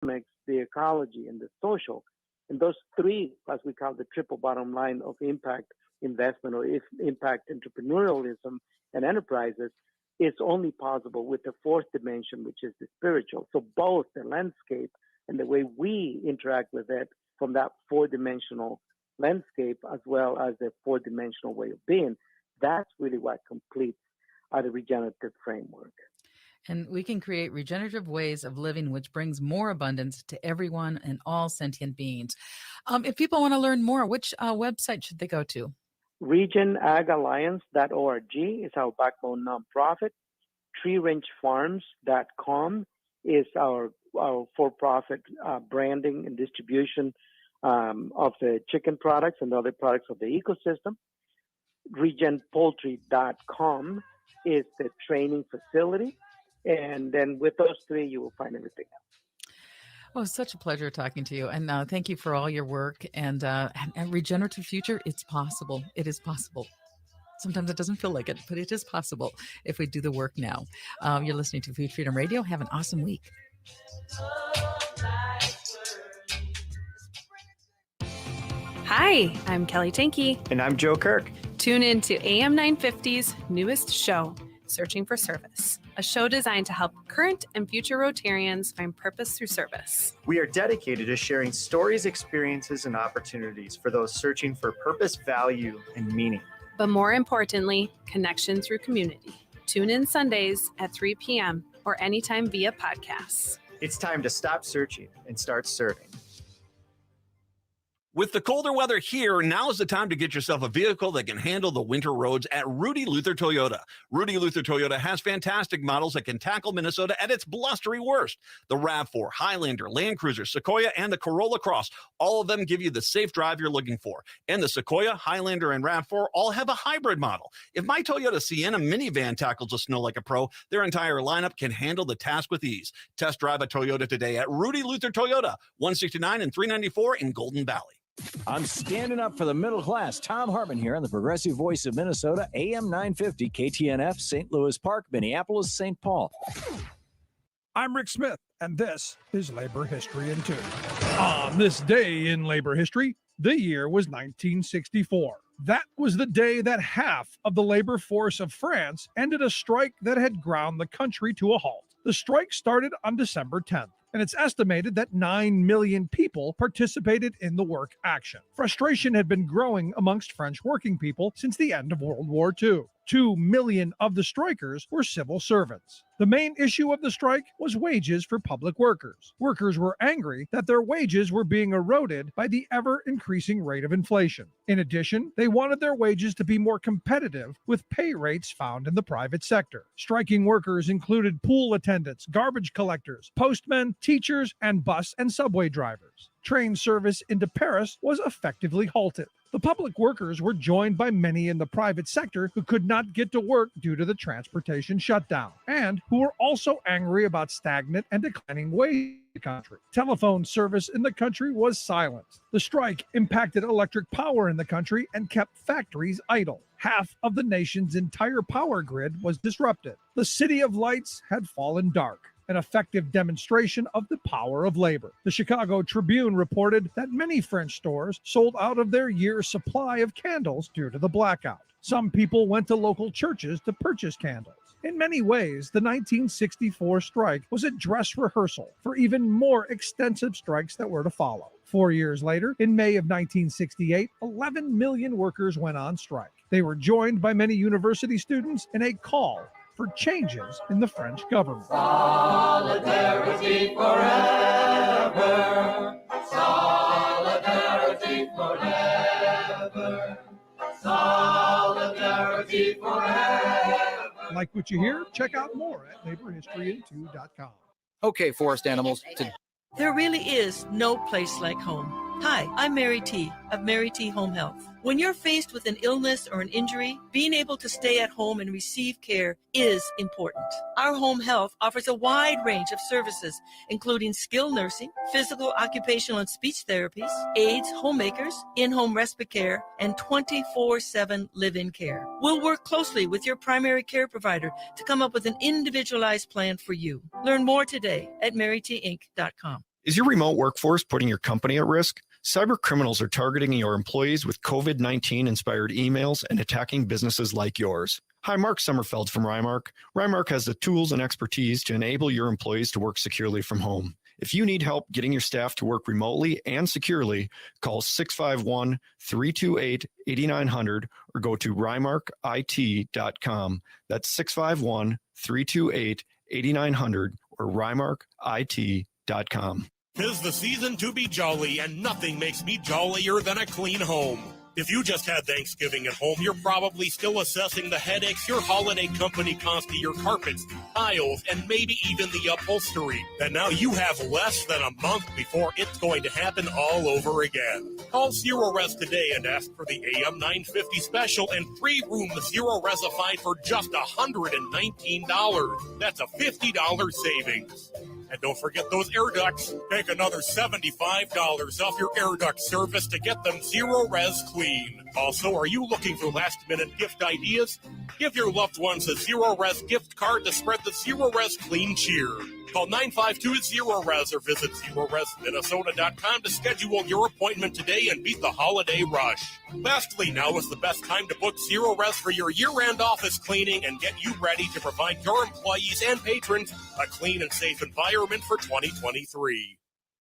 the ecology, and the social. And those three, as we call the triple bottom line of impact investment or impact entrepreneurialism and enterprises, is only possible with the fourth dimension, which is the spiritual. So both the landscape and the way we interact with it from that four-dimensional landscape, as well as the four-dimensional way of being, that's really what completes the regenerative framework. And we can create regenerative ways of living, which brings more abundance to everyone and all sentient beings. If people want to learn more, which website should they go to? RegionAgAlliance.org is our backbone nonprofit. TreeRangeFarms.com is our for-profit branding and distribution of the chicken products and other products of the ecosystem. RegionPoultry.com is the training facility. And then with those three, you will find everything else. Oh, such a pleasure talking to you. And thank you for all your work. And regenerative future, it's possible. It is possible. Sometimes it doesn't feel like it, but it is possible if we do the work now. You're listening to Food Freedom Radio. Have an awesome week. Hi, I'm Kelly Tanky. And I'm Joe Kirk. Tune in to AM 950's newest show, Searching for Service, a show designed to help current and future Rotarians find purpose through service. We are dedicated to sharing stories, experiences, and opportunities for those searching for purpose, value, and meaning. But more importantly, connection through community. Tune in Sundays at 3 p.m. or anytime via podcasts. It's time to stop searching and start serving. With the colder weather here, now is the time to get yourself a vehicle that can handle the winter roads at Rudy Luther Toyota. Rudy Luther Toyota has fantastic models that can tackle Minnesota at its blustery worst. The RAV4, Highlander, Land Cruiser, Sequoia, and the Corolla Cross, all of them give you the safe drive you're looking for. And the Sequoia, Highlander, and RAV4 all have a hybrid model. If my Toyota Sienna minivan tackles the snow like a pro, their entire lineup can handle the task with ease. Test drive a Toyota today at Rudy Luther Toyota, 169 and 394 in Golden Valley. I'm standing up for the middle class. Tom Hartman here on the Progressive Voice of Minnesota, AM 950, KTNF, St. Louis Park, Minneapolis, St. Paul. I'm Rick Smith, and this is Labor History in 2. On this day in labor history, the year was 1964. That was the day that half of the labor force of France ended a strike that had ground the country to a halt. The strike started on December 10th. And it's estimated that 9 million people participated in the work action. Frustration had been growing amongst French working people since the end of World War II. 2 million of the strikers were civil servants. The main issue of the strike was wages for public workers. Workers were angry that their wages were being eroded by the ever-increasing rate of inflation. In addition, they wanted their wages to be more competitive with pay rates found in the private sector. Striking workers included pool attendants, garbage collectors, postmen, teachers, and bus and subway drivers. Train service into Paris was effectively halted. The public workers were joined by many in the private sector who could not get to work due to the transportation shutdown, and who were also angry about stagnant and declining wages in the country. Telephone service in the country was silenced. The strike impacted electric power in the country and kept factories idle. Half of the nation's entire power grid was disrupted. The City of Lights had fallen dark. An effective demonstration of the power of labor. The Chicago Tribune reported that many French stores sold out of their year's supply of candles due to the blackout. Some people went to local churches to purchase candles. In many ways, the 1964 strike was a dress rehearsal for even more extensive strikes that were to follow. 4 years later, in May of 1968, 11 million workers went on strike. They were joined by many university students in a call for changes in the French government. Solidarity forever. Solidarity forever. Solidarity forever. Like what you hear? Check out more at laborhistoryinto.com. Okay, forest animals. There really is no place like home. Hi, I'm Mary T. of Mary T. Home Health. When you're faced with an illness or an injury, being able to stay at home and receive care is important. Our home health offers a wide range of services, including skilled nursing, physical, occupational, and speech therapies, aides, homemakers, in-home respite care, and 24/7 live-in care. We'll work closely with your primary care provider to come up with an individualized plan for you. Learn more today at marytinc.com. Is your remote workforce putting your company at risk? Cyber criminals are targeting your employees with COVID-19 inspired emails and attacking businesses like yours. Hi, Mark Sommerfeld from Rymark. Rymark has the tools and expertise to enable your employees to work securely from home. If you need help getting your staff to work remotely and securely, call 651-328-8900 or go to rymarkit.com. That's 651-328-8900 or rymarkit.com. 'Tis the season to be jolly, and nothing makes me jollier than a clean home. If you just had Thanksgiving at home, you're probably still assessing the headaches your holiday company caused to your carpets, tiles, and maybe even the upholstery. And now you have less than a month before it's going to happen all over again. Call Zero Res today and ask for the AM 950 special and 3-room Zero Resified for just $119. That's a $50 savings. And don't forget those air ducts. Take another $75 off your air duct service to get them Zero Res clean. Also, are you looking for last-minute gift ideas? Give your loved ones a Zero Res gift card to spread the Zero Res clean cheer. Call 952-ZERO-RES or visit ZeroResMinnesota.com to schedule your appointment today and beat the holiday rush. Lastly, now is the best time to book Zero Res for your year-end office cleaning and get you ready to provide your employees and patrons a clean and safe environment for 2023.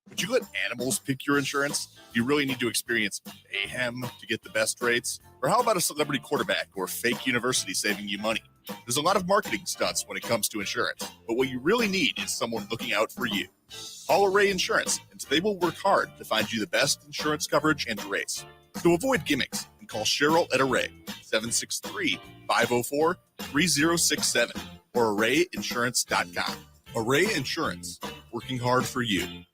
Would you let animals pick your insurance? Do you really need to experience mayhem to get the best rates? Or how about a celebrity quarterback or fake university saving you money? There's a lot of marketing stunts when it comes to insurance, but what you really need is someone looking out for you. Call Array Insurance, and they will work hard to find you the best insurance coverage and rates. So avoid gimmicks and call Cheryl at Array, 763-504-3067 or arrayinsurance.com. Array Insurance, working hard for you.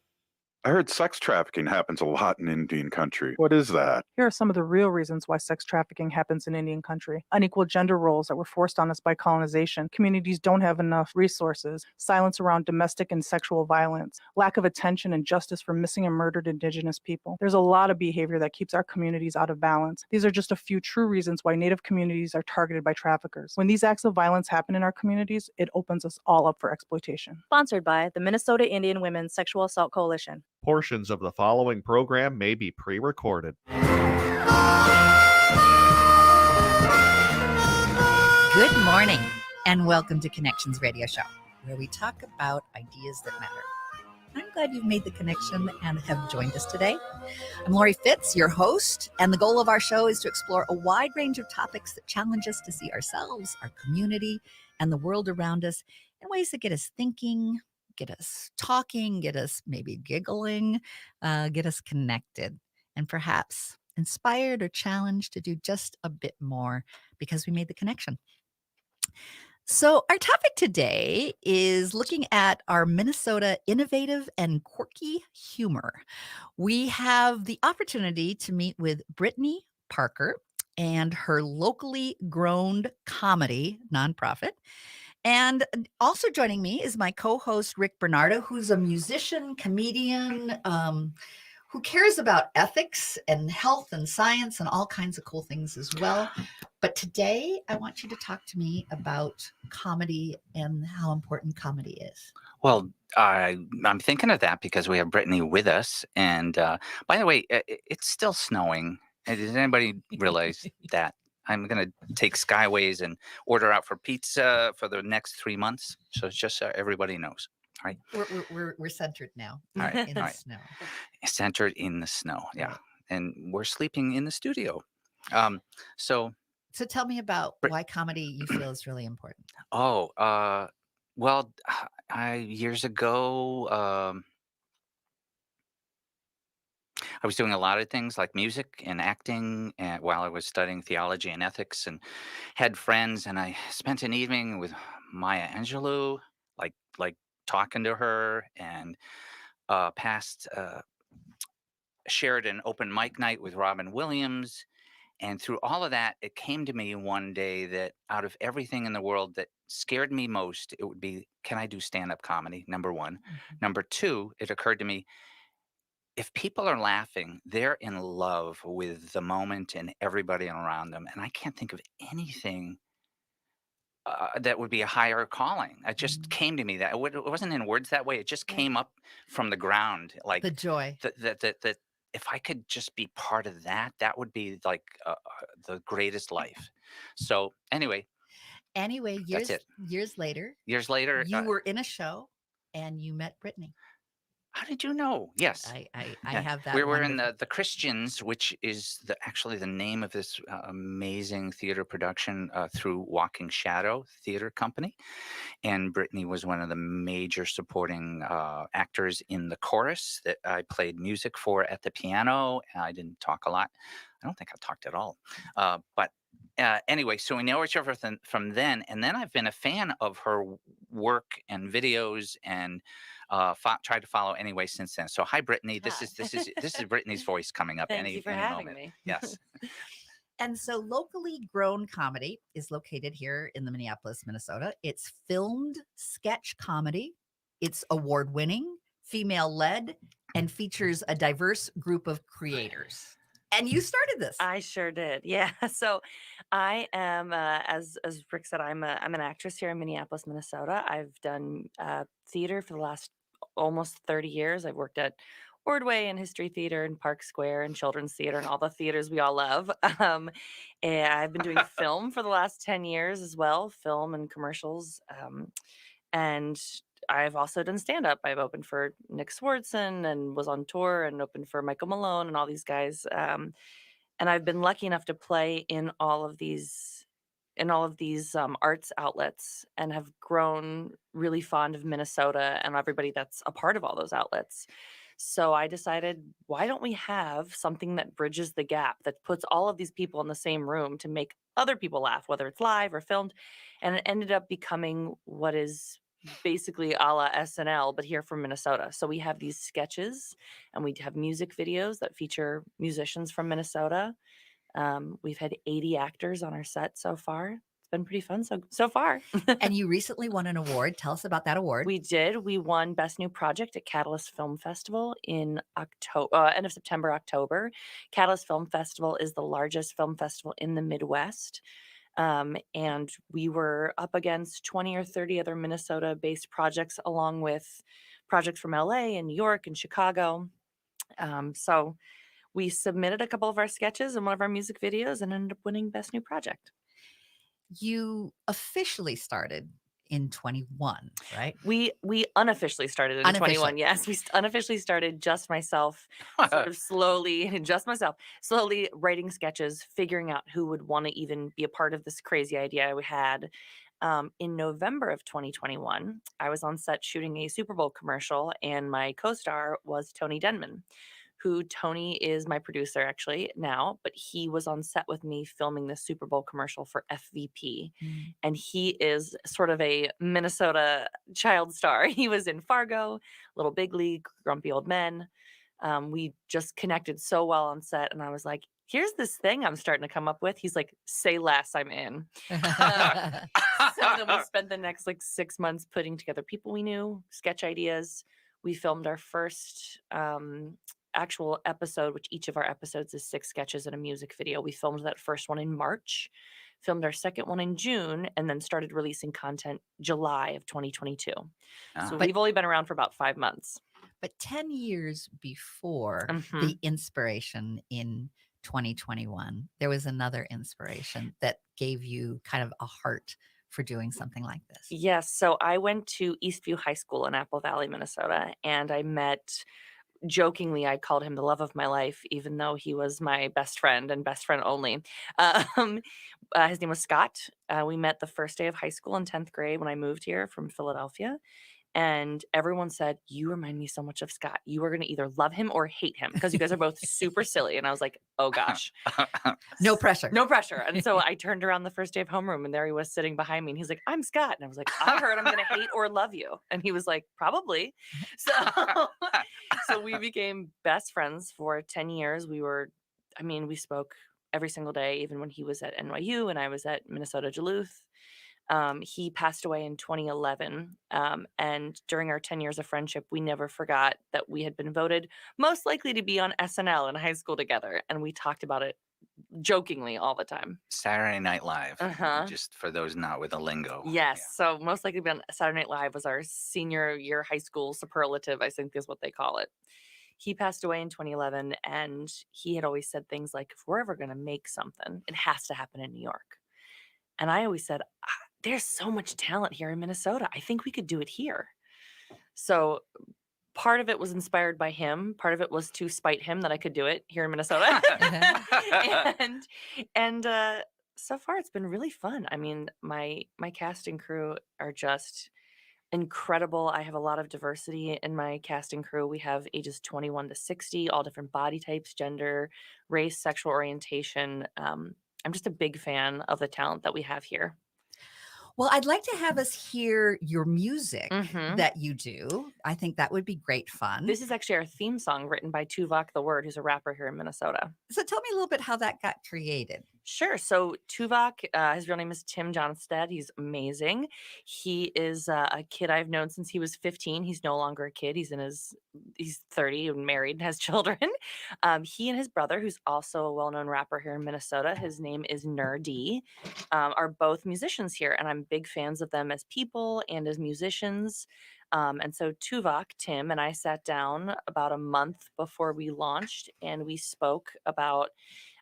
I heard sex trafficking happens a lot in Indian country. What is that? Here are some of the real reasons why sex trafficking happens in Indian country. Unequal gender roles that were forced on us by colonization. Communities don't have enough resources. Silence around domestic and sexual violence. Lack of attention and justice for missing and murdered Indigenous people. There's a lot of behavior that keeps our communities out of balance. These are just a few true reasons why Native communities are targeted by traffickers. When these acts of violence happen in our communities, it opens us all up for exploitation. Sponsored by the Minnesota Indian Women's Sexual Assault Coalition. Portions of the following program may be pre-recorded. Good morning, and welcome to Connections Radio Show, where we talk about ideas that matter. I'm glad you've made the connection and have joined us today. I'm Laurie Fitz, your host, and the goal of our show is to explore a wide range of topics that challenge us to see ourselves, our community, and the world around us in ways that get us thinking, get us talking, get us maybe giggling, get us connected, and perhaps inspired or challenged to do just a bit more because we made the connection. So our topic today is looking at our Minnesota innovative and quirky humor. We have the opportunity to meet with Brittany Parker and her locally grown comedy nonprofit. And also joining me is my co-host, Rick Bernardo, who's a musician, comedian, who cares about ethics and health and science and all kinds of cool things as well. But today, I want you to talk to me about comedy and how important comedy is. Well, I'm thinking of that because we have Brittany with us. And by the way, it's still snowing. Does anybody realize that? I'm going to take Skyways and order out for pizza for the next 3 months. So it's just so everybody knows. All right. We're centered now. All right. In the snow. Centered in the snow. Yeah. Right. And we're sleeping in the studio. So tell me about why comedy you feel is really important. Well, years ago, I was doing a lot of things like music and acting while I was studying theology and ethics, and had friends, and I spent an evening with Maya Angelou, like talking to her, and shared an open mic night with Robin Williams. And through all of that, it came to me one day that out of everything in the world that scared me most, it would be, can I do stand-up comedy? Number one. Mm-hmm. Number two, it occurred to me, if people are laughing, they're in love with the moment and everybody around them. And I can't think of anything that would be a higher calling. It just came to me that it wasn't in words that way. It just came up from the ground, like The joy. that if I could just be part of that, that would be like the greatest life. So anyway, Anyway, that's it. years later, Years later, you were in a show and you met Brittany. how did you know? Yes, I Yeah. have that. We were in wonderful- the Christians, which is actually the name of this amazing theater production through Walking Shadow Theater Company. And Brittany was one of the major supporting actors in the chorus that I played music for at the piano. I didn't talk a lot. I don't think I talked at all. But anyway, so we know each other from then. And then I've been a fan of her work and videos and tried to follow anyway since then. So hi, Brittany. This is Brittany's voice coming up Thank you for any having moment. me. Yes. And so locally grown comedy is located here in the Minneapolis, Minnesota. It's filmed sketch comedy. It's award winning, female led, and features a diverse group of creators. And you started this. I sure did. Yeah. So I am, as Rick said, I'm an actress here in Minneapolis, Minnesota. I've done theater for the last almost 30 years. I've worked at Ordway and History Theater and Park Square and Children's Theater and all the theaters we all love. And I've been doing film for the last 10 years as well, film and commercials. And I've also done stand-up. I've opened for Nick Swardson and was on tour and opened for Michael Malone and all these guys. And I've been lucky enough to play in all of these arts outlets and have grown really fond of Minnesota and everybody that's a part of all those outlets. So I decided, why don't we have something that bridges the gap, that puts all of these people in the same room to make other people laugh, whether it's live or filmed. And it ended up becoming what is basically a la SNL, but here from Minnesota. So we have these sketches and we have music videos that feature musicians from Minnesota. We've had 80 actors on our set so far. It's been pretty fun so far. And you recently won an award. Tell us about that award. We did. We won Best New Project at Catalyst Film Festival in October, end of September, October. Catalyst Film Festival is the largest film festival in the Midwest. And we were up against 20 or 30 other Minnesota-based projects, along with projects from LA and New York and Chicago. So we submitted a couple of our sketches and one of our music videos and ended up winning Best New Project. You officially started in 21, right? We unofficially started in 21. Yes, we unofficially started just myself, sort of slowly writing sketches, figuring out who would want to even be a part of this crazy idea I had. In November of 2021, I was on set shooting a Super Bowl commercial, and my co-star was Tony Denman, who Tony is my producer actually now, but he was on set with me filming the Super Bowl commercial for FVP. And he is sort of a Minnesota child star. He was in Fargo, Little Big League, Grumpy Old Men. We just connected so well on set, and I was like, here's this thing I'm starting to come up with. He's like, say less, I'm in. So then we spent the next 6 months putting together people we knew, sketch ideas. We filmed our first actual episode, which each of our episodes is 6 sketches and a music video. We filmed that first one in March, filmed our second one in June, and then started releasing content July of 2022. So we've only been around for about 5 months. But 10 years before the inspiration in 2021, there was another inspiration that gave you kind of a heart for doing something like this. Yes. So I went to Eastview High School in Apple Valley, Minnesota, and I met, jokingly, I called him the love of my life, even though he was my best friend and best friend only. His name was Scott. We met the first day of high school in 10th grade when I moved here from Philadelphia. And everyone said, you remind me so much of Scott. You are going to either love him or hate him because you guys are both super silly. And I was like, oh gosh. No pressure. No pressure. And so I turned around the first day of homeroom and there he was sitting behind me. And he's like, I'm Scott. And I was like, I heard I'm going to hate or love you. And he was like, probably. So we became best friends for 10 years. We spoke every single day, even when he was at NYU and I was at Minnesota Duluth. He passed away in 2011. And during our 10 years of friendship, we never forgot that we had been voted most likely to be on SNL in high school together. And we talked about it jokingly all the time. Saturday Night Live. Uh-huh. Just for those not with a lingo. Yes. So most likely been Saturday Night Live was our senior year high school superlative, I think is what they call it. He passed away in 2011, and he had always said things like, if we're ever going to make something, it has to happen in New York. And I always said, there's so much talent here in Minnesota. I think we could do it here. So part of it was inspired by him. Part of it was to spite him that I could do it here in Minnesota. and so far it's been really fun. I mean, my cast and crew are just incredible. I have a lot of diversity in my cast and crew. We have ages 21 to 60, all different body types, gender, race, sexual orientation. I'm just a big fan of the talent that we have here. Well, I'd like to have us hear your music Mhm. that you do. I think that would be great fun. This is actually our theme song written by Tuvok the Word, who's a rapper here in Minnesota. So tell me a little bit how that got created. Sure. So Tuvok, his real name is Tim Johnstad. He's amazing. He is a kid I've known since he was 15. He's no longer a kid. He's 30 and married and has children. He and his brother, who's also a well-known rapper here in Minnesota, his name is Nerdy, are both musicians here, and I'm big fans of them as people and as musicians. And so Tuvok, Tim, and I sat down about a month before we launched, and we spoke about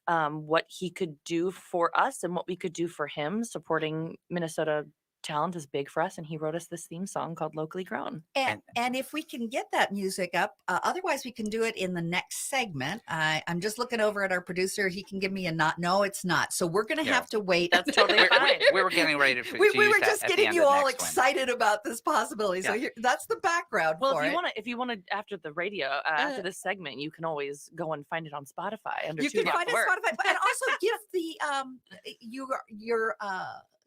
what he could do for us and what we could do for him. Supporting Minnesota talent is big for us, and he wrote us this theme song called Locally Grown. And if we can get that music up, otherwise we can do it in the next segment. I'm just looking over at our producer. He can give me a nod. No, it's not. So we're going to have to wait. That's totally fine. We were getting ready to We use were that just at the getting end you of all next one. excited about this possibility. So Yeah. that's the background Well, for if you want to, after the radio, after this segment, you can always go and find it on Spotify under You can Tuvok find it Word. on Spotify, and also give the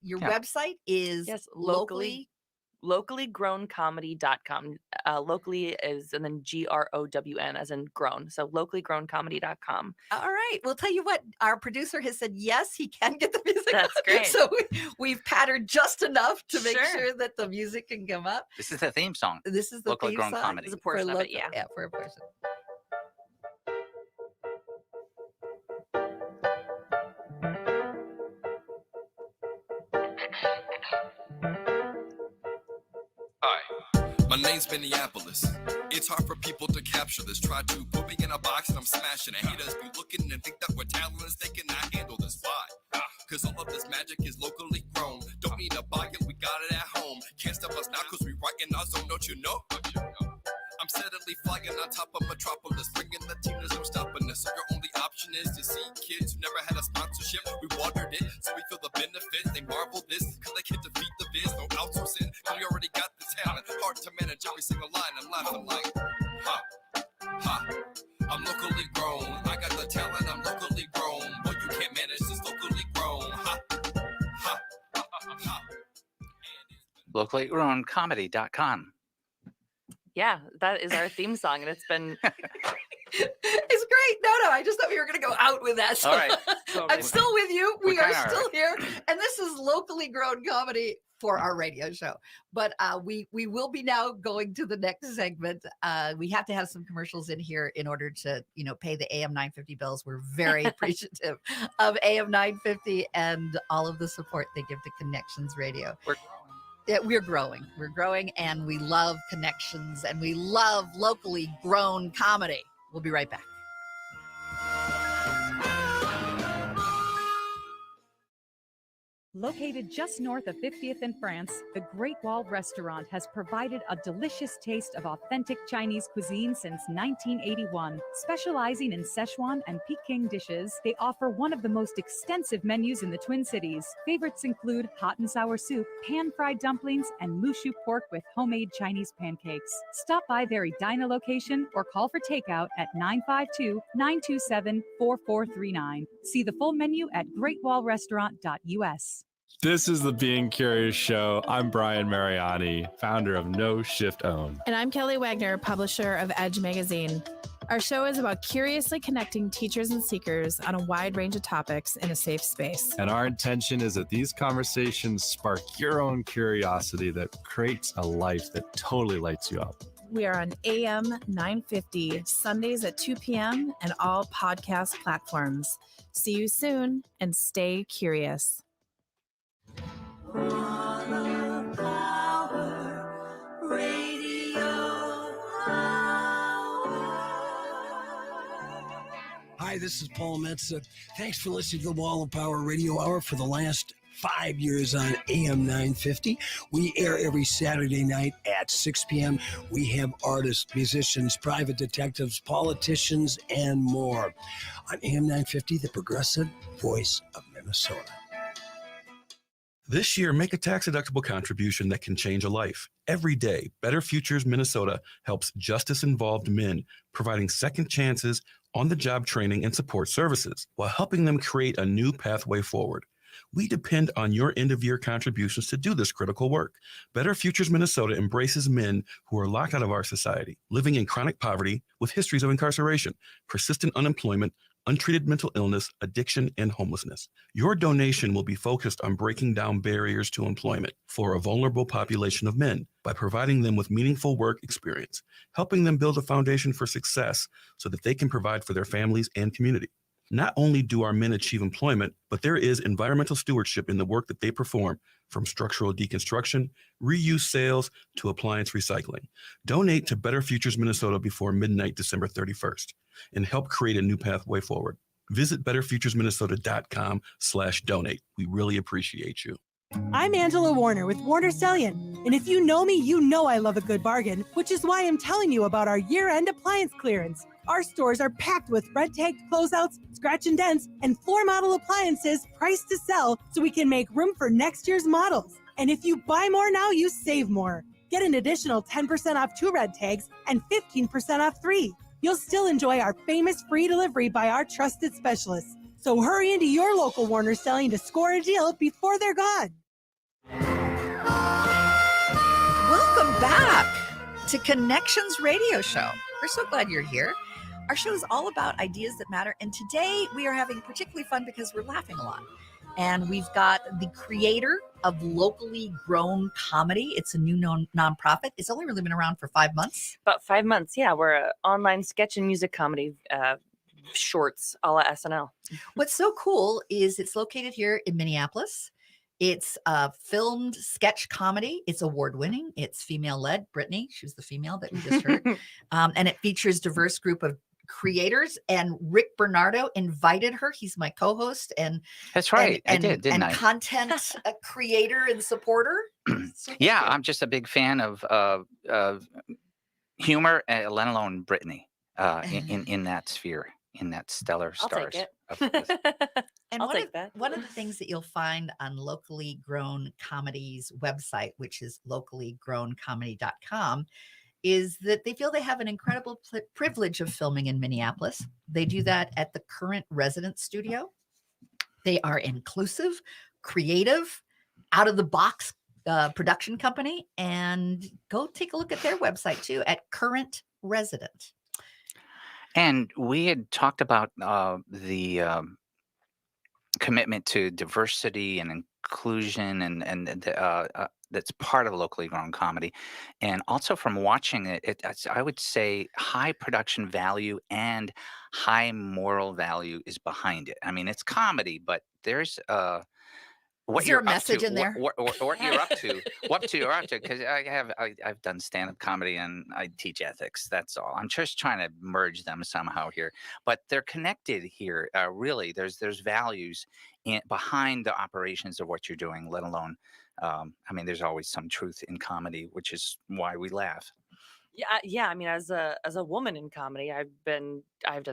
your Yeah. website is locallygrowncomedy.com. Locally is, and then GROWN as in grown. So locallygrowncomedy.com. All right. Well, tell you what, our producer has said yes, he can get the music. That's up. great. So we've patterned just enough to make Sure. sure that the music can come up. This is the theme song. This is the Locally theme Grown song Comedy. It's a portion of it, yeah. Yeah, for a portion. Hi, my name's Minneapolis. It's hard for people to capture this. Try to put me in a box and I'm smashing it. Haters be looking and think that we're talentless. They cannot handle this. Why? Cause all of this magic is locally grown. Don't need to buy it, we got it at home. Can't stop us now cause we right in our zone, don't you know? I'm steadily flying on top of Metropolis. Bringing the team, there's no stopping us. So your only option is to see kids who never had a sponsorship. We watered it, so we feel the benefits. They marvel this, cause they can't defeat the biz. No outsourcing, cause we already got the talent. Hard to manage every single line. I'm laughing like, ha, ha. I'm locally grown. I got the talent, I'm locally grown. But you can't manage this locally grown. Ha, ha, ha, ha. Locallygrowncomedy.com. Yeah, that is our theme song, and it's been It's great. No, I just thought we were going to go out with that. So All right. I'm still with you. We We are kinda are. still here. And this is locally grown comedy for our radio show. But we will be now going to the next segment. We have to have some commercials in here in order to, pay the AM 950 bills. We're very appreciative of AM 950 and all of the support they give to Connections Radio. Yeah, we're growing. We're growing, and we love Connections, and we love locally grown comedy. We'll be right back. Located just north of 50th in France, the Great Wall Restaurant has provided a delicious taste of authentic Chinese cuisine since 1981. Specializing in Szechuan and Peking dishes, they offer one of the most extensive menus in the Twin Cities. Favorites include hot and sour soup, pan-fried dumplings, and mushu pork with homemade Chinese pancakes. Stop by their Edina location or call for takeout at 952-927-4439. See the full menu at greatwallrestaurant.us. This is the Being Curious Show. I'm Brian Mariani, founder of No Shift Own. And I'm Kelly Wagner, publisher of Edge Magazine. Our show is about curiously connecting teachers and seekers on a wide range of topics in a safe space. And our intention is that these conversations spark your own curiosity that creates a life that totally lights you up. We are on AM 950, Sundays at 2 p.m., and all podcast platforms. See you soon, and stay curious. Hi, this is Paul Metza. Thanks for listening to the Wall of Power Radio Hour for the last 5 years on AM 950. We air every Saturday night at 6 p.m. We have artists, musicians, private detectives, politicians, and more. On AM 950, the progressive voice of Minnesota. This year, make a tax-deductible contribution that can change a life. Every day, Better Futures Minnesota helps justice-involved men, providing second chances, on-the-job training, and support services, while helping them create a new pathway forward. We depend on your end-of-year contributions to do this critical work. Better Futures Minnesota embraces men who are locked out of our society, living in chronic poverty with histories of incarceration, persistent unemployment, untreated mental illness, addiction, and homelessness. Your donation will be focused on breaking down barriers to employment for a vulnerable population of men by providing them with meaningful work experience, helping them build a foundation for success so that they can provide for their families and community. Not only do our men achieve employment, but there is environmental stewardship in the work that they perform, from structural deconstruction, reuse sales, to appliance recycling. Donate to Better Futures Minnesota before midnight, December 31st, and help create a new pathway forward. Visit betterfuturesminnesota.com/donate. We really appreciate you. I'm Angela Warner with Warner Stellian, and if you know me, you know I love a good bargain, which is why I'm telling you about our year-end appliance clearance. Our stores are packed with red-tagged closeouts, scratch and dents, and floor model appliances priced to sell so we can make room for next year's models. And if you buy more now, you save more. Get an additional 10% off 2 red tags and 15% off 3. You'll still enjoy our famous free delivery by our trusted specialists. So hurry into your local Warner Stellian to score a deal before they're gone. Welcome back to Connections Radio Show. We're so glad you're here. Our show is all about ideas that matter. And today we are having particularly fun because we're laughing a lot. And we've got the creator of Locally Grown Comedy. It's a new nonprofit. It's only really been around for 5 months. About 5 months, yeah. We're an online sketch and music comedy shorts a la SNL. What's so cool is it's located here in Minneapolis. It's a filmed sketch comedy. It's award-winning. It's female-led. Brittany, she was the female that we just heard. And it features a diverse group of creators, and Rick Bernardo invited her. He's my co-host, and that's right. I did, didn't I? Content creator and supporter. Yeah, I'm just a big fan of humor, let alone Brittany, in that sphere, in that stellar stars. I'll take it. And I'll take that. One of the things that you'll find on Locally Grown Comedy's website, which is locallygrowncomedy.com, is that they feel they have an incredible privilege of filming in Minneapolis. They do that at the current resident studio. They are inclusive, creative, out of the box production company. And go take a look at their website too, at Current Resident. And we had talked about the commitment to diversity and inclusion, and that's part of Locally Grown Comedy. And also from watching it, I would say high production value and high moral value is behind it. I mean, it's comedy, but there's what Is there you're a message up to, in there? What you're up to, you're up to, because I've done stand-up comedy and I teach ethics. That's all. I'm just trying to merge them somehow here, but they're connected here. Really, there's values behind the operations of what you're doing. Let alone, I mean, there's always some truth in comedy, which is why we laugh. Yeah. I mean, as a woman in comedy, I've done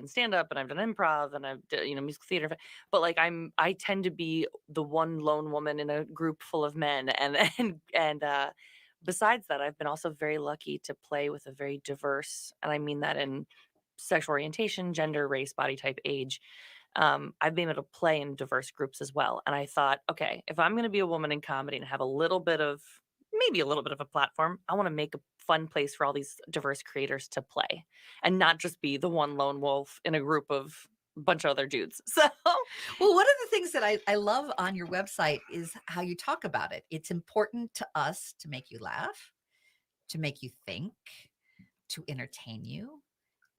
stand up and I've done improv and I've musical theater, but like I tend to be the one lone woman in a group full of men, and besides that, I've been also very lucky to play with a very diverse, and I mean that in sexual orientation, gender, race, body type, age. I've been able to play in diverse groups as well, and I thought, okay, if I'm going to be a woman in comedy and have maybe a little bit of a platform, I want to make a fun place for all these diverse creators to play and not just be the one lone wolf in a group of a bunch of other dudes. So, well, one of the things that I love on your website is how you talk about it. It's important to us to make you laugh, to make you think, to entertain you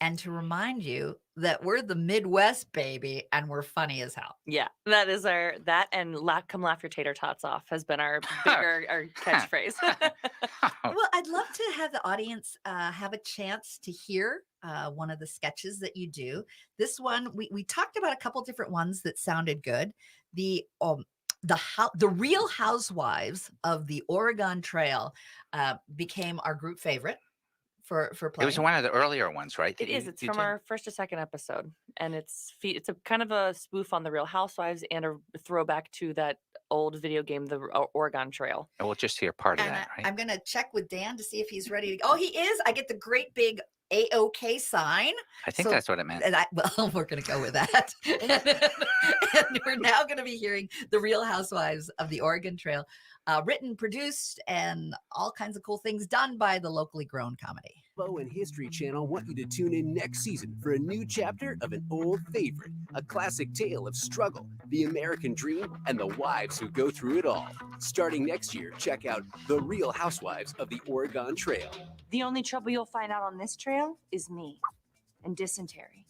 and to remind you that we're the Midwest, baby, and we're funny as hell. Yeah, that is and come laugh your tater tots off has been our our catchphrase. Well, I'd love to have the audience have a chance to hear one of the sketches that you do. This one, we talked about a couple different ones that sounded good. The Real Housewives of the Oregon Trail became our group favorite for It playing. was one of the earlier ones, right? It is. It's from our first or second episode, and it's a kind of a spoof on the Real Housewives and a throwback to that old video game, the Oregon Trail. And we'll just hear part of And that, right? I'm going to check with Dan to see if he's ready to go. Oh, he is. I get the great big AOK sign. I think that's what it meant. And well, we're going to go with that. And we're now going to be hearing The Real Housewives of the Oregon Trail, written, produced, and all kinds of cool things done by the locally grown comedy. Bo and History Channel want you to tune in next season for a new chapter of an old favorite, a classic tale of struggle, the American dream, and the wives who go through it all. Starting next year, check out The Real Housewives of the Oregon Trail. The only trouble you'll find out on this trail is me and dysentery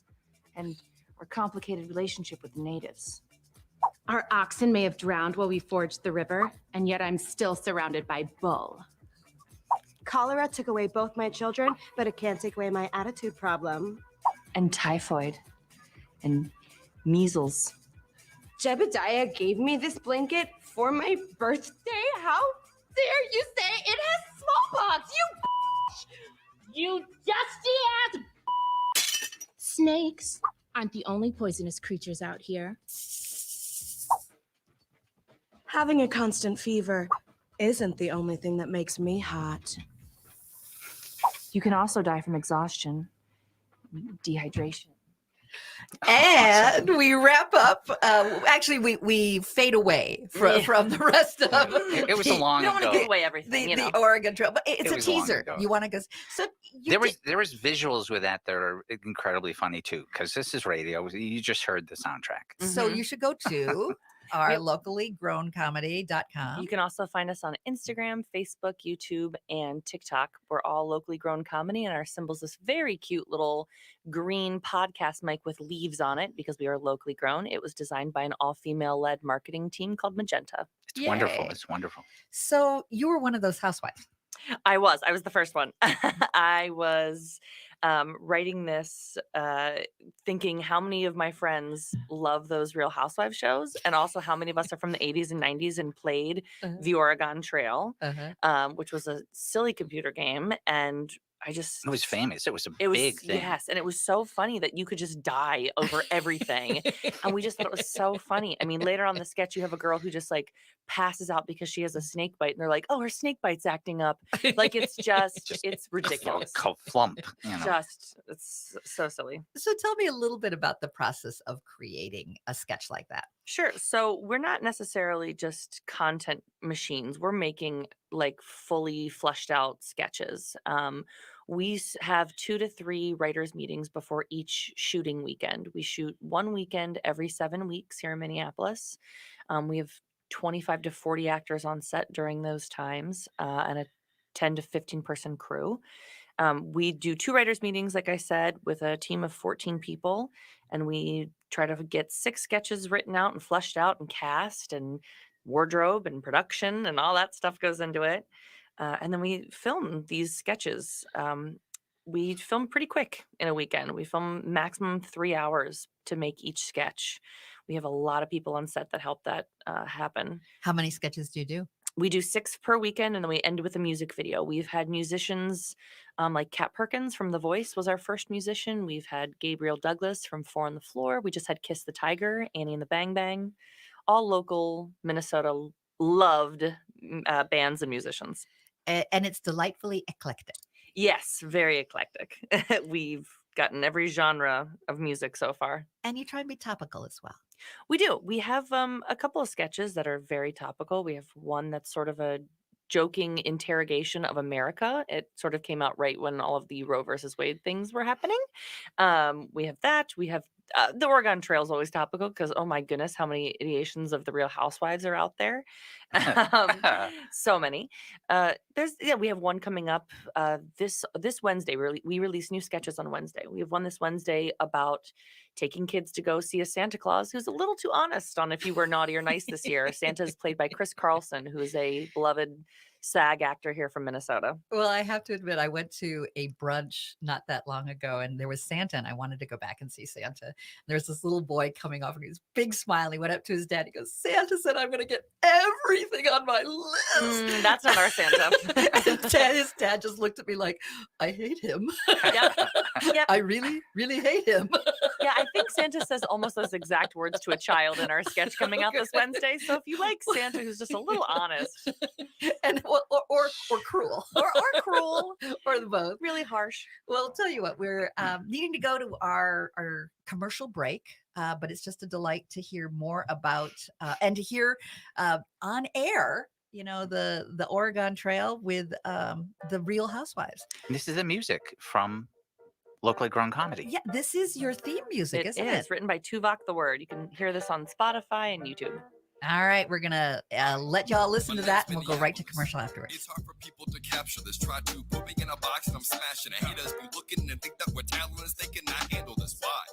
and our complicated relationship with the natives. Our oxen may have drowned while we forged the river, and yet I'm still surrounded by bull. Cholera took away both my children, but it can't take away my attitude problem. And typhoid. And measles. Jebediah gave me this blanket for my birthday. How dare you say it has smallpox, You dusty ass. Snakes aren't the only poisonous creatures out here. Having a constant fever isn't the only thing that makes me hot. You can also die from exhaustion, dehydration. And we wrap up. Actually, we fade away from the rest of It was a long We don't want to ago. give away everything, the Oregon Trail, but it's It a was long teaser. ago. You want to go? So There was visuals with that are incredibly funny too, because this is radio. You just heard the soundtrack. So you should go to our locally grown comedy.com. You can also find us on Instagram, Facebook, YouTube, and TikTok. We're all locally grown comedy, and our symbol's this very cute little green podcast mic with leaves on it because we are locally grown. It was designed by an all-female led marketing team called Magenta. It's wonderful. It's wonderful. So you were one of those housewives. I was the first one. I was writing this, thinking how many of my friends love those Real Housewives shows, and also how many of us are from the 80s and 90s and played the Oregon Trail, which was a silly computer game. And It was famous. It was a it was big thing. yes, and it was so funny that you could just die over everything, and we just thought it was so funny. I mean, later on the sketch, you have a girl who just like passes out because she has a snake bite, and they're like, "Oh, her snake bite's acting up." Like it's it's ridiculous. Flump. You know. It's so silly. So tell me a little bit about the process of creating a sketch like that. Sure. So we're not necessarily just content machines. We're making like fully fleshed out sketches. We have 2 to 3 writers' meetings before each shooting weekend. We shoot one weekend every 7 weeks here in Minneapolis. We have 25 to 40 actors on set during those times, and a 10 to 15 person crew. We do 2 writers' meetings, like I said, with a team of 14 people, and we try to get 6 sketches written out and fleshed out and cast and wardrobe and production and all that stuff goes into it. And then we film these sketches. We film pretty quick in a weekend. We film maximum 3 hours to make each sketch. We have a lot of people on set that help that happen. How many sketches do you do? We do 6 per weekend, and then we end with a music video. We've had musicians like Kat Perkins from The Voice was our first musician. We've had Gabriel Douglas from 4 on the Floor. We just had Kiss the Tiger, Annie and the Bang Bang, all local Minnesota loved bands and musicians. And it's delightfully eclectic. Yes, very eclectic. We've gotten every genre of music so far. And you try and be topical as well. We do. We have a couple of sketches that are very topical. We have one that's sort of a joking interrogation of America. It sort of came out right when all of the Roe versus Wade things were happening. We have that. We have the Oregon Trail is always topical because, oh my goodness, how many ideations of the Real Housewives are out there. So many. We have one coming up this Wednesday. We release new sketches on Wednesday. We have one this Wednesday about taking kids to go see a Santa Claus who's a little too honest on if you were naughty or nice this year. Santa is played by Chris Carlson, who is a beloved SAG actor here from Minnesota. Well, I have to admit, I went to a brunch not that long ago, and there was Santa, and I wanted to go back and see Santa. And there's this little boy coming off, and he's big smile. He went up to his dad. He goes, "Santa said I'm going to get everything on my list." That's not our Santa. His dad just looked at me like, "I hate him. Yep. I really, really hate him." Yeah, I think Santa says almost those exact words to a child in our sketch coming out this Wednesday. So if you like Santa who's just a little honest, and or cruel, or cruel, or the both, really harsh. Well, I'll tell you what, we're needing to go to our commercial break, but it's just a delight to hear more about and to hear on air, the Oregon Trail with the Real Housewives. This is the music from locally grown comedy. Yeah, this is your theme music, isn't it? It's written by Tuvok the Word. You can hear this on Spotify and YouTube. All right, we're gonna let y'all listen to that, and we'll go right to commercial afterwards. It's hard for people to capture this. Try to put me in a box and I'm smashing it. Haters be looking and think that we're talentless. They cannot handle this. Why?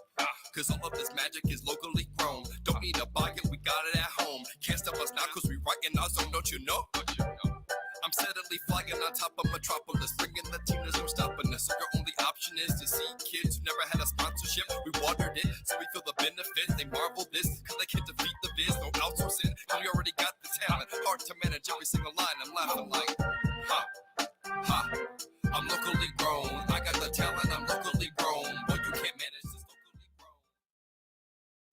Because all of this magic is locally grown. Don't need a buy it, we got it at home. Can't stop us now because we right in our zone, don't you know? I'm steadily flying on top of Metropolis, bringing the team, there's no stopping us. So your only option is to see kids who never had a sponsorship. We watered it, so we feel the benefits. They marvel this, because they can't defeat the biz. No outsourcing, because we already got the talent. Hard to manage every single line. I'm laughing like, ha, ha. I'm locally grown. I got the talent, I'm locally grown. But you can't manage this.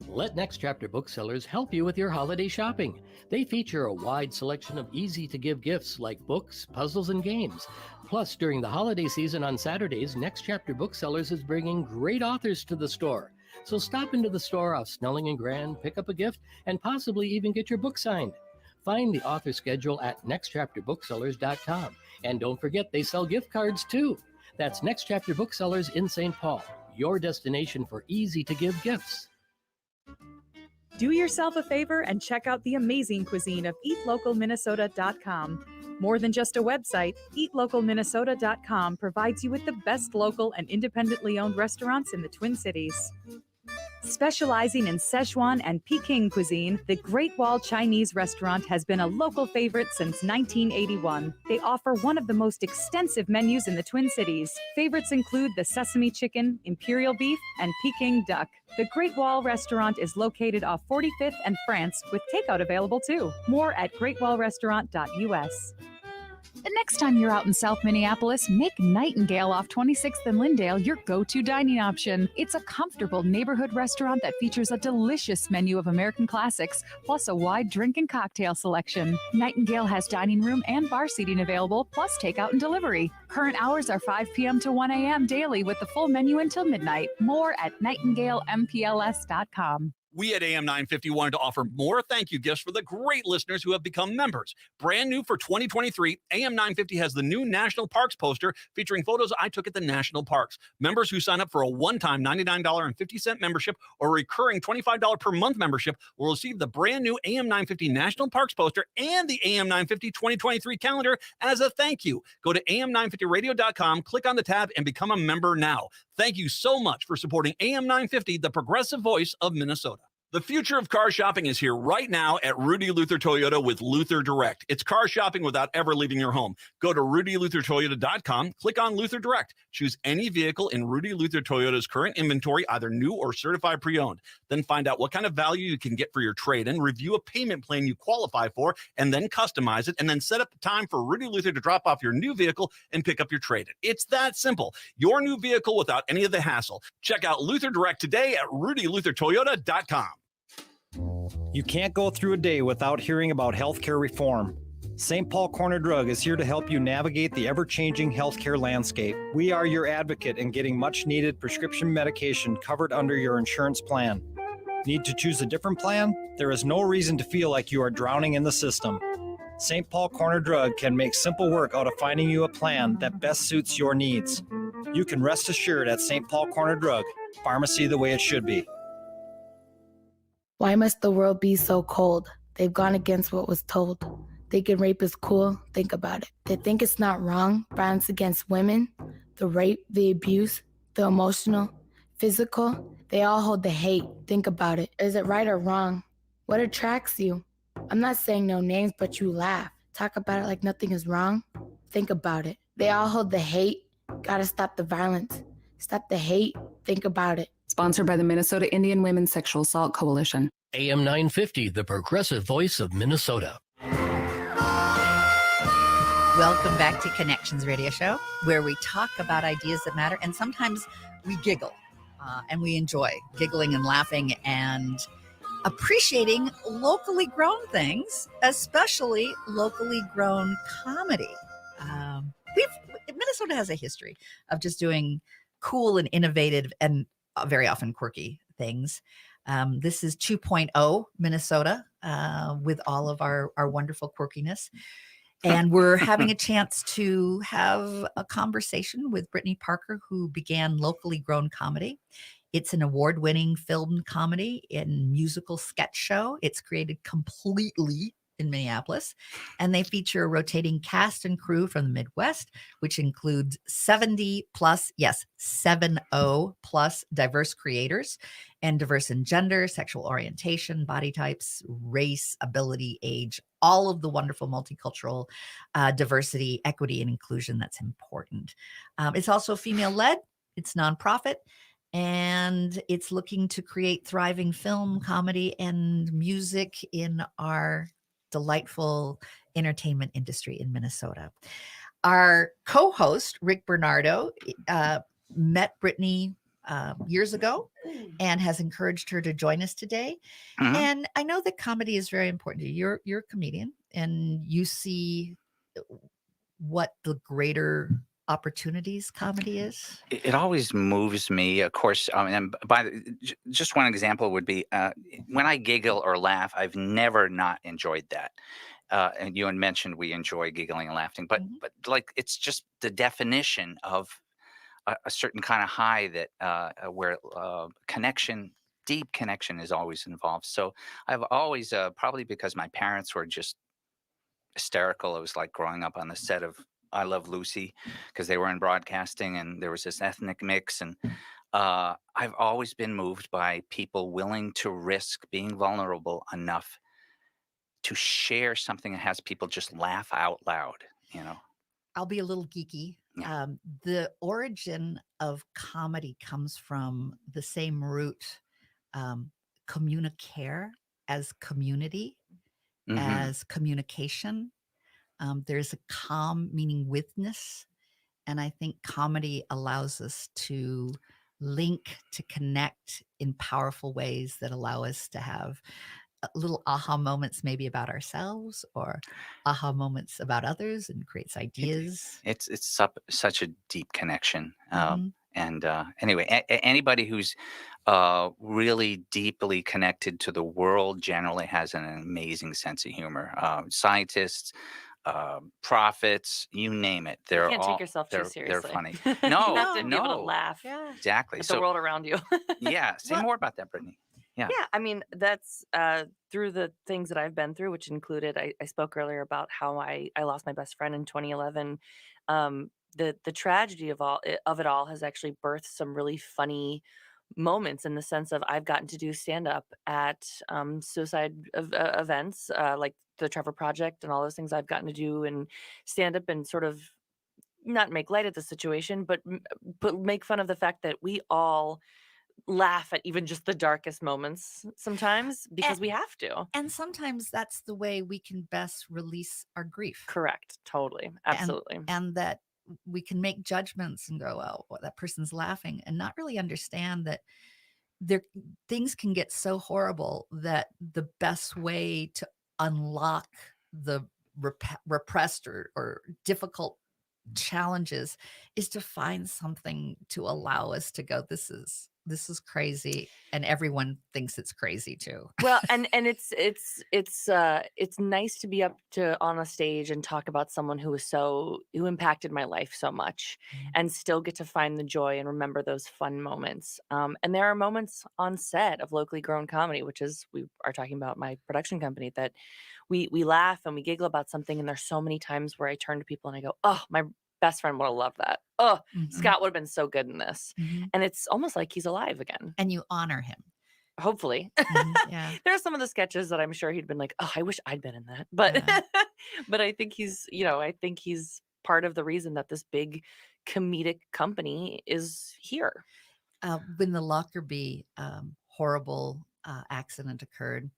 Let Next Chapter Booksellers help you with your holiday shopping. They feature a wide selection of easy-to-give gifts like books, puzzles, and games. Plus, during the holiday season on Saturdays, Next Chapter Booksellers is bringing great authors to the store. So stop into the store off Snelling and Grand, pick up a gift, and possibly even get your book signed. Find the author schedule at nextchapterbooksellers.com. And don't forget, they sell gift cards too. That's Next Chapter Booksellers in St. Paul, your destination for easy-to-give gifts. Do yourself a favor and check out the amazing cuisine of eatlocalminnesota.com. More than just a website, eatlocalminnesota.com provides you with the best local and independently owned restaurants in the Twin Cities. Specializing in Szechuan and Peking cuisine, the Great Wall Chinese restaurant has been a local favorite since 1981. They offer one of the most extensive menus in the Twin Cities. Favorites include the sesame chicken, imperial beef, and Peking duck. The Great Wall restaurant is located off 45th and France, with takeout available too. More at greatwallrestaurant.us. The next time you're out in South Minneapolis, make Nightingale off 26th and Lyndale your go-to dining option. It's a comfortable neighborhood restaurant that features a delicious menu of American classics, plus a wide drink and cocktail selection. Nightingale has dining room and bar seating available, plus takeout and delivery. Current hours are 5 p.m. to 1 a.m. daily with the full menu until midnight. More at nightingalempls.com. We at AM 950 wanted to offer more thank you gifts for the great listeners who have become members. Brand new for 2023, AM 950 has the new National Parks poster featuring photos I took at the national parks. Members who sign up for a one-time $99.50 membership or recurring $25 per month membership will receive the brand new AM 950 National Parks poster and the AM 950 2023 calendar as a thank you. Go to am950radio.com, click on the tab, and become a member now. Thank you so much for supporting AM 950, the progressive voice of Minnesota. The future of car shopping is here right now at Rudy Luther Toyota with Luther Direct. It's car shopping without ever leaving your home. Go to rudyluthertoyota.com, click on Luther Direct. Choose any vehicle in Rudy Luther Toyota's current inventory, either new or certified pre-owned. Then find out what kind of value you can get for your trade-in, review a payment plan you qualify for, and then customize it, and then set up the time for Rudy Luther to drop off your new vehicle and pick up your trade-in. It's that simple. Your new vehicle without any of the hassle. Check out Luther Direct today at rudyluthertoyota.com. You can't go through a day without hearing about healthcare reform. St. Paul Corner Drug is here to help you navigate the ever-changing healthcare landscape. We are your advocate in getting much-needed prescription medication covered under your insurance plan. Need to choose a different plan? There is no reason to feel like you are drowning in the system. St. Paul Corner Drug can make simple work out of finding you a plan that best suits your needs. You can rest assured at St. Paul Corner Drug, pharmacy the way it should be. Why must the world be so cold? They've gone against what was told. Thinking rape is cool, think about it. They think it's not wrong, violence against women, the rape, the abuse, the emotional, physical. They all hold the hate, think about it. Is it right or wrong? What attracts you? I'm not saying no names, but you laugh. Talk about it like nothing is wrong. Think about it. They all hold the hate. Gotta stop the violence. Stop the hate. Think about it. Sponsored by the Minnesota Indian Women's Sexual Assault Coalition. AM 950, the progressive voice of Minnesota. Welcome back to Connections Radio Show, where we talk about ideas that matter, and sometimes we giggle and we enjoy giggling and laughing and appreciating locally grown things, especially locally grown comedy. Minnesota has a history of just doing cool and innovative and very often quirky things. This is 2.0 Minnesota with all of our wonderful quirkiness. And we're having a chance to have a conversation with Brittany Parker, who began Locally Grown Comedy. It's an award-winning film comedy and musical sketch show. It's created completely in Minneapolis, and they feature a rotating cast and crew from the Midwest, which includes 70 plus diverse creators and diverse in gender, sexual orientation, body types, race, ability, age, all of the wonderful multicultural diversity, equity, and inclusion that's important. It's also female-led. It's nonprofit. And it's looking to create thriving film, comedy, and music in our delightful entertainment industry in Minnesota. Our co-host, Rick Bernardo, met Brittany years ago and has encouraged her to join us today. Mhm. And I know that comedy is very important to you. You're a comedian, and you see what the greater opportunities comedy is. It always moves me. Of course, and just one example would be when I giggle or laugh, I've never not enjoyed that. And you had mentioned we enjoy giggling and laughing, but like it's just the definition of a certain kind of high that where deep connection is always involved. So I've always probably because my parents were just hysterical. It was like growing up on the set of I Love Lucy because they were in broadcasting and there was this ethnic mix. And I've always been moved by people willing to risk being vulnerable enough to share something that has people just laugh out loud, you know? I'll be a little geeky. The origin of comedy comes from the same root, communicare as community, Mhm. as communication. There's a com meaning withness. And I think comedy allows us to link, to connect in powerful ways that allow us to have little aha moments, maybe about ourselves or aha moments about others, and creates ideas. It's such a deep connection. Mhm. And anyway, anybody who's really deeply connected to the world generally has an amazing sense of humor. Scientists, prophets, you name it. You They're can't all take yourself too they're seriously. funny. You No, have to be able to no, laugh exactly. at the world around you. Yeah, say more about that, Brittany. Yeah. Yeah, I mean, that's through the things that I've been through, which included I spoke earlier about how I lost my best friend in 2011. The tragedy of it all has actually birthed some really funny moments in the sense of I've gotten to do stand up at suicide events like the Trevor Project and all those things I've gotten to do and stand up and sort of not make light of the situation, but make fun of the fact that we all laugh at even just the darkest moments sometimes because we have to. And sometimes that's the way we can best release our grief. Correct. Totally. Absolutely. And that we can make judgments and go, oh, well, that person's laughing, and not really understand that things can get so horrible that the best way to unlock the repressed or difficult challenges is to find something to allow us to go, this is this is crazy, and everyone thinks it's crazy too. Well, and it's nice to be up to on a stage and talk about someone who impacted my life so much, and still get to find the joy and remember those fun moments. And there are moments on set of locally grown comedy, which is we are talking about my production company, that we laugh and we giggle about something, and there's so many times where I turn to people and I go, "Oh, my best friend would have loved that. Oh, Scott would have been so good in this." And it's almost like he's alive again. And you honor him. Hopefully. Yeah. There are some of the sketches that I'm sure he'd been like, "Oh, I wish I'd been in that." But but I think I think he's part of the reason that this big comedic company is here. When the Lockerbie horrible accident occurred,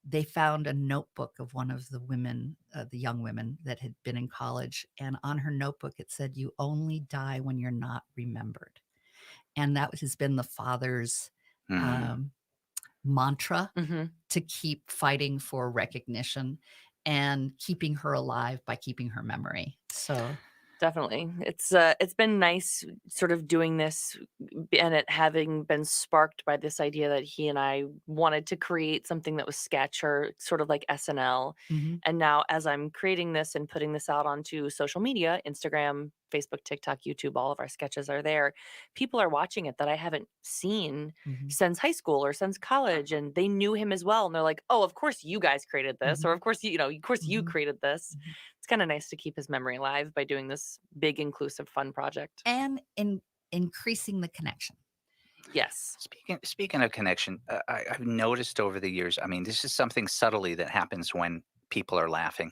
they found a notebook of one of the women, the young women that had been in college. And on her notebook, it said, "You only die when you're not remembered." And that has been the father's mantra to keep fighting for recognition and keeping her alive by keeping her memory. So Definitely. It's been nice sort of doing this, and it having been sparked by this idea that he and I wanted to create something that was sketch or sort of like SNL. And now as I'm creating this and putting this out onto social media, Instagram, Facebook, TikTok, YouTube, all of our sketches are there. People are watching it that I haven't seen since high school or since college, and they knew him as well. And they're like, "Oh, of course you guys created this," or "Of course of course you created this." It's kind of nice to keep his memory alive by doing this big, inclusive, fun project. and in increasing the connection. Yes. Speaking of connection, I've noticed over the years. I mean, this is something subtly that happens when people are laughing.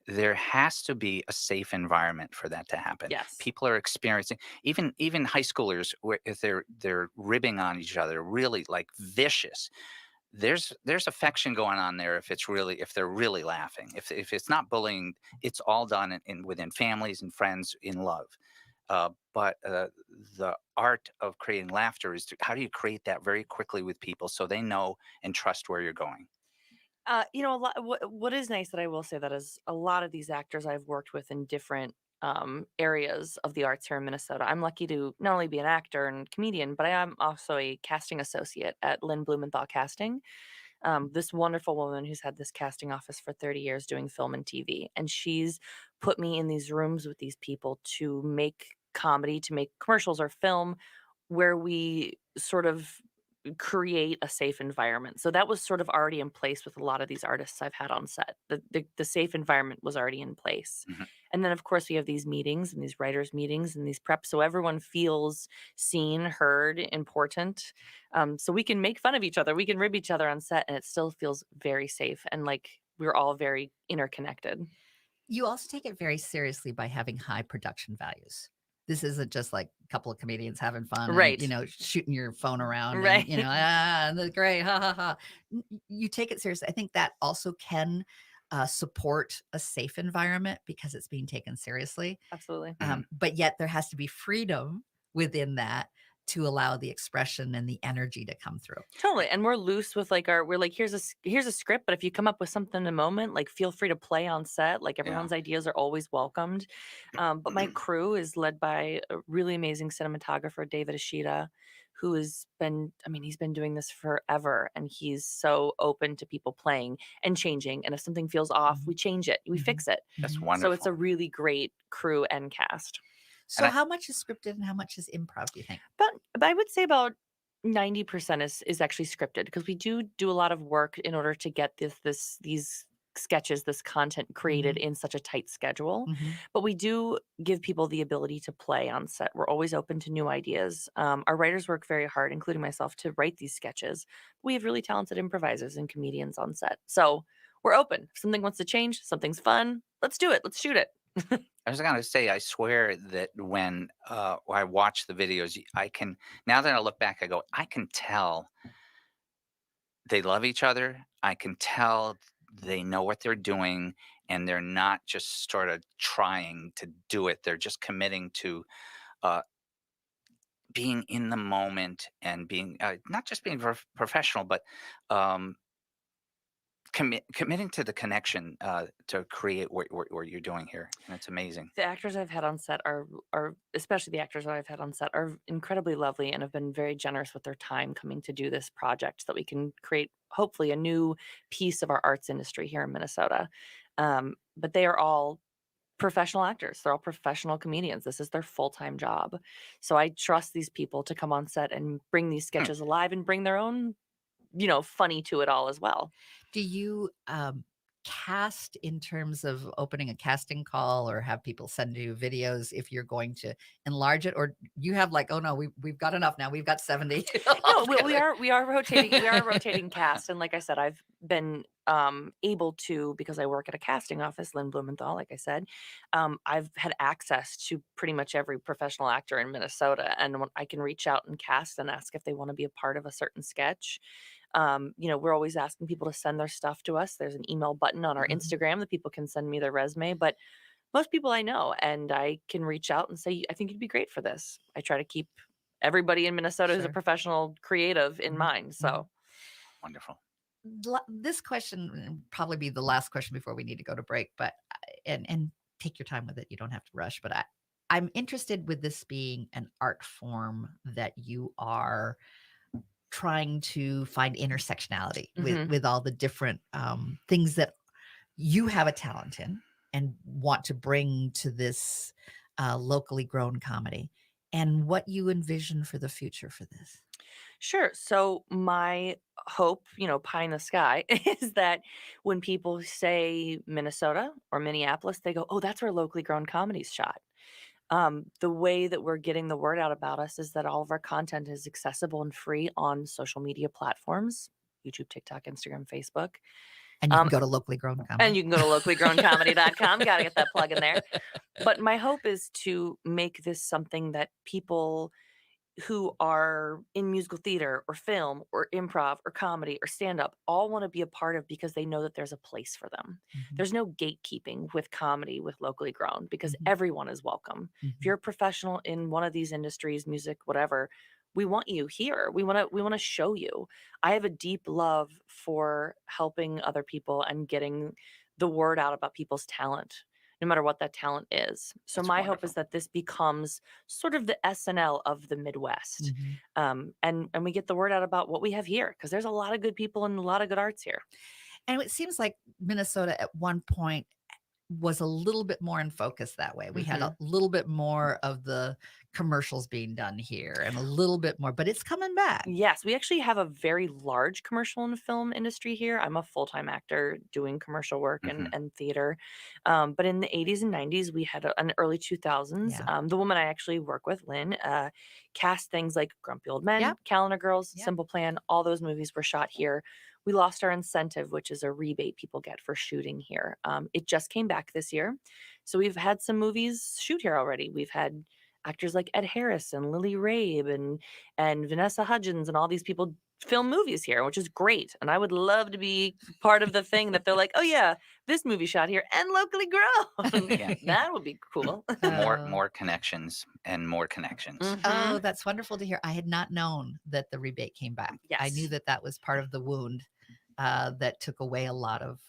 There has to be a safe environment for that to happen. Yes. People are experiencing, even high schoolers, where if they're ribbing on each other, really like vicious. There's affection going on there if they're really laughing. If it's not bullying, it's all done within families and friends in love. But the art of creating laughter is how do you create that very quickly with people so they know and trust where you're going? A lot. What is nice that I will say that is a lot of these actors I've worked with in different areas of the arts here in Minnesota. I'm lucky to not only be an actor and comedian, but I am also a casting associate at Lynn Blumenthal Casting. This wonderful woman who's had this casting office for 30 years doing film and TV. And she's put me in these rooms with these people to make comedy, to make commercials or film where we sort of create a safe environment. So that was sort of already in place with a lot of these artists I've had on set. The safe environment was already in place. And then of course we have these meetings and these writers meetings and these preps so everyone feels seen, heard, important. So we can make fun of each other, we can rib each other on set, and it still feels very safe and like we're all very interconnected. You also take it very seriously by having high production values. This isn't just like a couple of comedians having fun, Right. and, shooting your phone around, Right. and, that's great, ha ha ha. You take it seriously. I think that also can support a safe environment because it's being taken seriously. Absolutely. But yet there has to be freedom within that to allow the expression and the energy to come through. Totally. And we're loose with like we're like, here's a script, but if you come up with something in a moment, like feel free to play on set. Like everyone's ideas are always welcomed. But my crew is led by a really amazing cinematographer, David Ishida, who he's been doing this forever. And he's so open to people playing and changing. And if something feels off, we change it, we fix it. That's wonderful. So it's a really great crew and cast. So how much is scripted and how much is improv, do you think? But I would say about 90% is actually scripted because we do a lot of work in order to get these sketches, this content created in such a tight schedule. But we do give people the ability to play on set. We're always open to new ideas. Our writers work very hard, including myself, to write these sketches. We have really talented improvisers and comedians on set. So we're open. If something wants to change, something's fun, let's do it. Let's shoot it. I was going to say, I swear that when I watch the videos, I can, now that I look back, I go, I can tell they love each other. I can tell they know what they're doing and they're not just sort of trying to do it. They're just committing to being in the moment and being, not just being professional, but committing to the connection to create what you're doing here, and it's amazing. The actors I've had on set are especially the actors that I've had on set are incredibly lovely and have been very generous with their time coming to do this project so that we can create hopefully a new piece of our arts industry here in Minnesota. But they are all professional actors. They're all professional comedians. This is their full-time job. So I trust these people to come on set and bring these sketches alive and bring their own, funny to it all as well. Do you cast in terms of opening a casting call or have people send you videos if you're going to enlarge it, or you have like, oh no, we've got enough now, we've got 70? No, we are rotating. We are a rotating cast, and like I said, I've been able to, because I work at a casting office, Lynn Blumenthal. Like I said, I've had access to pretty much every professional actor in Minnesota, and when I can reach out and cast and ask if they want to be a part of a certain sketch. We're always asking people to send their stuff to us. There's an email button on our Instagram that people can send me their resume, but most people I know, and I can reach out and say, I think you'd be great for this. I try to keep everybody in Minnesota who's a professional creative in mind. So wonderful. This question will probably be the last question before we need to go to break, but and take your time with it. You don't have to rush, but I'm interested with this being an art form that you are trying to find intersectionality with all the different things that you have a talent in and want to bring to this locally grown comedy, and what you envision for the future for this. Sure. So my hope, pie in the sky, is that when people say Minnesota or Minneapolis, they go, oh, that's where locally grown comedy's shot. The way that we're getting the word out about us is that all of our content is accessible and free on social media platforms, YouTube, TikTok, Instagram, Facebook. And you can go to locally grown comedy. And you can go to locallygrowncomedy.com. Got to get that plug in there. But my hope is to make this something that people who are in musical theater or film or improv or comedy or stand-up all want to be a part of, because they know that there's a place for them. There's no gatekeeping with comedy with locally grown, because everyone is welcome. If you're a professional in one of these industries, music, whatever, we want you here. We want to show you. I have a deep love for helping other people and getting the word out about people's talent, no matter what that talent is. So my hope is that this becomes sort of the SNL of the Midwest. And we get the word out about what we have here, because there's a lot of good people and a lot of good arts here. And it seems like Minnesota at one point was a little bit more in focus that way. We had a little bit more of the commercials being done here and a little bit more, but it's coming back. Yes, we actually have a very large commercial and film industry here. I'm a full-time actor doing commercial work and theater. But in the 80s and 90s, we had an early 2000s. The woman I actually work with, Lynn, cast things like Grumpy Old Men, Calendar Girls, Simple Plan. All those movies were shot here. We lost our incentive, which is a rebate people get for shooting here. It just came back this year. So we've had some movies shoot here already. We've had actors like Ed Harris and Lily Rabe and Vanessa Hudgens and all these people film movies here, which is great. And I would love to be part of the thing that they're like, oh yeah, this movie shot here and locally grown. That would be cool. More connections and more connections. Oh, that's wonderful to hear. I had not known that the rebate came back. I knew that was part of the wound that took away a lot of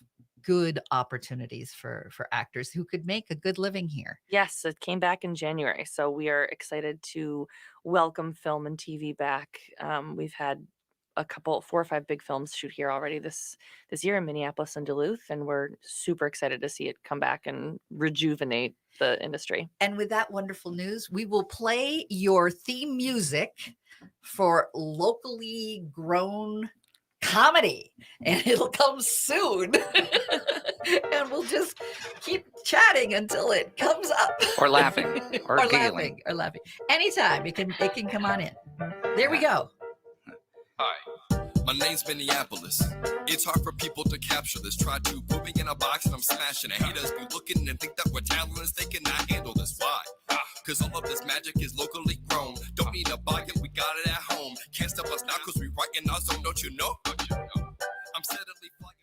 good opportunities for actors who could make a good living here. Yes, it came back in January. So we are excited to welcome film and TV back. We've had a couple, 4 or 5 big films shoot here already this year in Minneapolis and Duluth, and we're super excited to see it come back and rejuvenate the industry. And with that wonderful news, we will play your theme music for locally grown comedy, and it'll come soon. And we'll just keep chatting until it comes up. Or laughing. Or laughing. Or laughing. Anytime it can come on in. There we go. Hi, my name's Minneapolis. It's hard for people to capture this. Try to put me in a box and I'm smashing it. Haters be looking and think that we're talentless. They cannot handle this. Why? Cause all of this magic is locally grown. Don't need a bucket, we got it at home. Can't stop us now cause we right in our zone, don't you know? I'm steadily flying.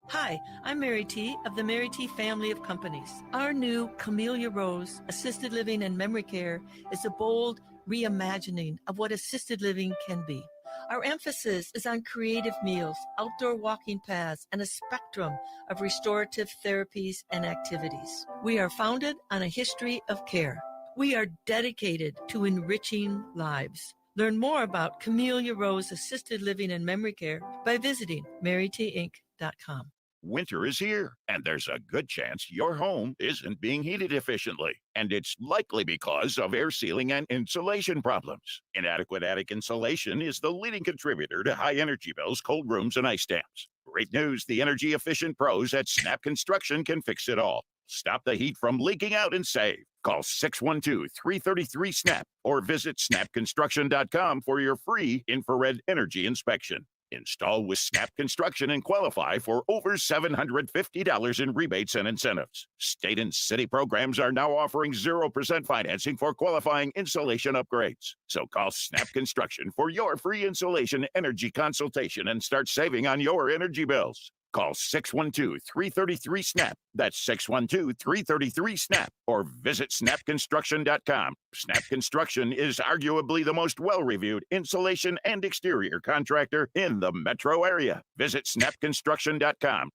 Hi, I'm Mary T. of the Mary T. family of companies. Our new Camellia Rose Assisted Living and Memory Care is a bold reimagining of what assisted living can be. Our emphasis is on creative meals, outdoor walking paths, and a spectrum of restorative therapies and activities. We are founded on a history of care. We are dedicated to enriching lives. Learn more about Camellia Rose Assisted Living and Memory Care by visiting marytinc.com. Winter is here, and there's a good chance your home isn't being heated efficiently. And it's likely because of air sealing and insulation problems. Inadequate attic insulation is the leading contributor to high energy bills, cold rooms, and ice dams. Great news, the energy-efficient pros at Snap Construction can fix it all. Stop the heat from leaking out and save. Call 612-333-SNAP or visit snapconstruction.com for your free infrared energy inspection. Install with Snap Construction and qualify for over $750 in rebates and incentives. State and city programs are now offering 0% financing for qualifying insulation upgrades. So call Snap Construction for your free insulation energy consultation and start saving on your energy bills. Call 612-333-SNAP. That's 612-333-SNAP. Or visit snapconstruction.com. Snap Construction is arguably the most well-reviewed insulation and exterior contractor in the metro area. Visit snapconstruction.com.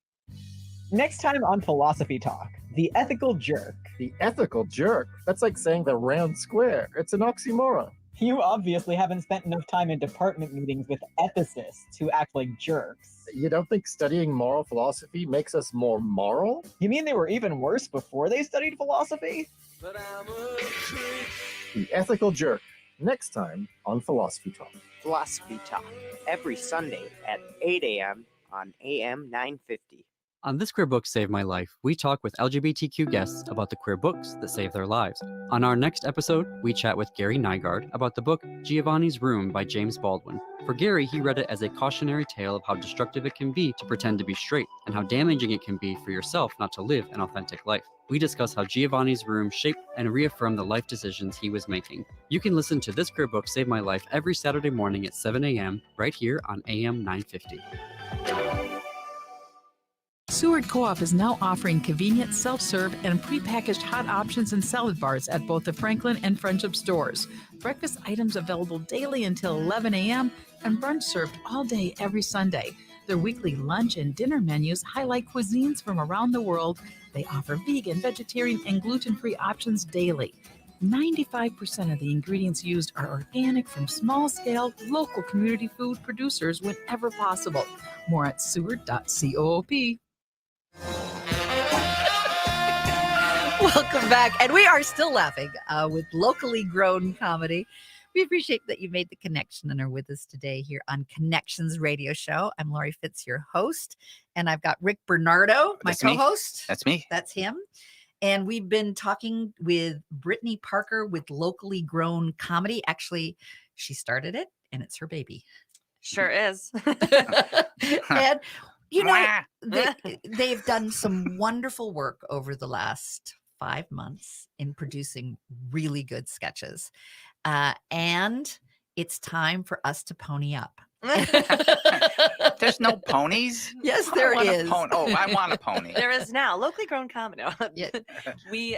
Next time on Philosophy Talk, the ethical jerk. The ethical jerk? That's like saying the round square. It's an oxymoron. You obviously haven't spent enough time in department meetings with ethicists who act like jerks. You don't think studying moral philosophy makes us more moral? You mean they were even worse before they studied philosophy? The ethical jerk. Next time on Philosophy Talk. Philosophy Talk, every Sunday at 8 a.m. on AM 950. On This Queer Book Saved My Life, we talk with LGBTQ guests about the queer books that saved their lives. On our next episode, we chat with Gary Nygaard about the book Giovanni's Room by James Baldwin. For Gary, he read it as a cautionary tale of how destructive it can be to pretend to be straight, and how damaging it can be for yourself not to live an authentic life. We discuss how Giovanni's Room shaped and reaffirmed the life decisions he was making. You can listen to This Queer Book Saved My Life every Saturday morning at 7 a.m. right here on AM 950. Seward Co-op is now offering convenient self-serve and prepackaged hot options and salad bars at both the Franklin and Friendship stores. Breakfast items available daily until 11 a.m. and brunch served all day every Sunday. Their weekly lunch and dinner menus highlight cuisines from around the world. They offer vegan, vegetarian, and gluten-free options daily. 95% of the ingredients used are organic from small-scale, local community food producers whenever possible. More at seward.coop. Welcome back. And we are still laughing with locally grown comedy. We appreciate that you made the connection and are with us today here on Connections Radio Show. I'm Laurie Fitz, your host, and I've got Rick Bernardo, my co-host. That's me. That's him. And we've been talking with Brittany Parker with Locally Grown Comedy. Actually, she started it, and it's her baby. Sure is. And you know, they've done some wonderful work over the last 5 months in producing really good sketches. And it's time for us to pony up. There's no ponies? Yes, I there want a is. Oh, I want a pony. There is now locally grown comedy. We,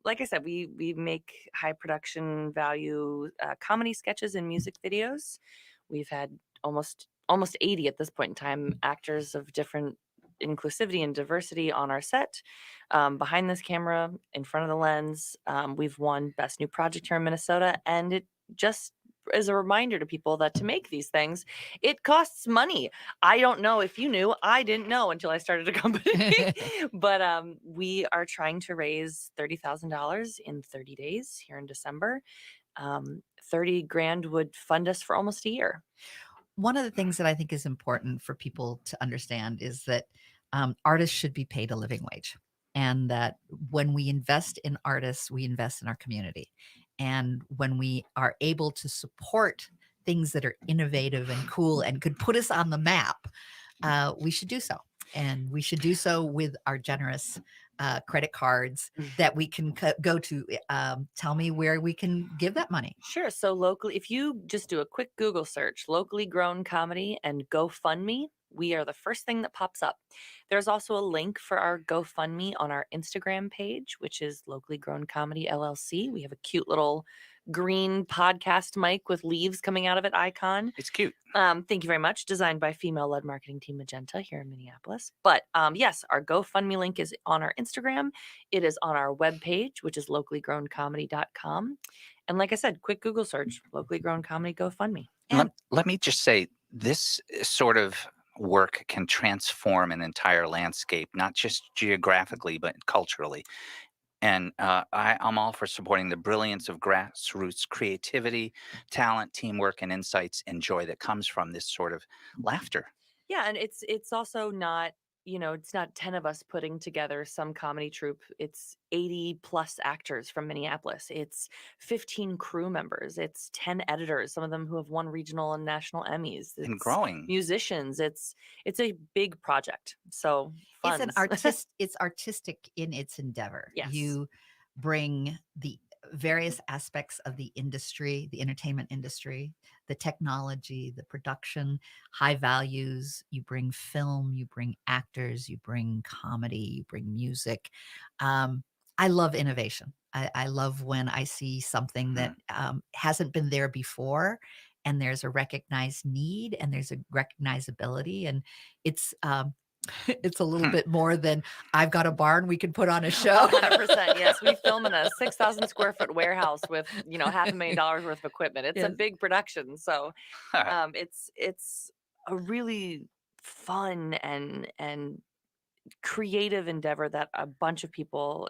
like I said, we make high production value comedy sketches and music videos. We've had almost 80 at this point in time, actors of different inclusivity and diversity on our set, behind this camera, in front of the lens. We've won Best New Project here in Minnesota, and it just is a reminder to people that to make these things, it costs money. I don't know if you knew. I didn't know until I started a company. But we are trying to raise $30,000 in 30 days here in December. 30 grand would fund us for almost a year. One of the things that I think is important for people to understand is that artists should be paid a living wage, and that when we invest in artists, we invest in our community. And when we are able to support things that are innovative and cool and could put us on the map, we should do so. And we should do so with our generous credit cards that we can go to. Tell me where we can give that money. Sure. So locally, if you just do a quick Google search, locally grown comedy and GoFundMe, we are the first thing that pops up. There's also a link for our GoFundMe on our Instagram page, which is Locally Grown Comedy LLC. We have a cute little green podcast mic with leaves coming out of it icon. It's cute. Thank you very much. Designed by female-led marketing team Magenta here in Minneapolis. But yes, our GoFundMe link is on our Instagram. It is on our webpage, which is locallygrowncomedy.com. And like I said, quick Google search, locally grown comedy GoFundMe. Let me just say, this sort of work can transform an entire landscape, not just geographically, but culturally. And I'm all for supporting the brilliance of grassroots creativity, talent, teamwork, and insights and joy that comes from this sort of laughter. Yeah, and it's also not, it's not 10 of us putting together some comedy troupe. It's 80 plus actors from Minneapolis. It's 15 crew members. It's 10 editors, some of them who have won regional and national Emmys. It's And growing. musicians. It's a big project. So It's an funds. it's artistic in its endeavor. Yes. You bring the various aspects of the industry, the entertainment industry, the technology, the production, high values. You bring film, you bring actors, you bring comedy, you bring music. I love innovation. I love when I see something that hasn't been there before, and there's a recognized need, and there's a recognizability, and it's it's a little bit more than I've got a barn we can put on a show. 100%. Yes, we film in a 6,000 square foot warehouse with $500,000 worth of equipment. It's a Yes. big production, so it's a really fun and creative endeavor that a bunch of people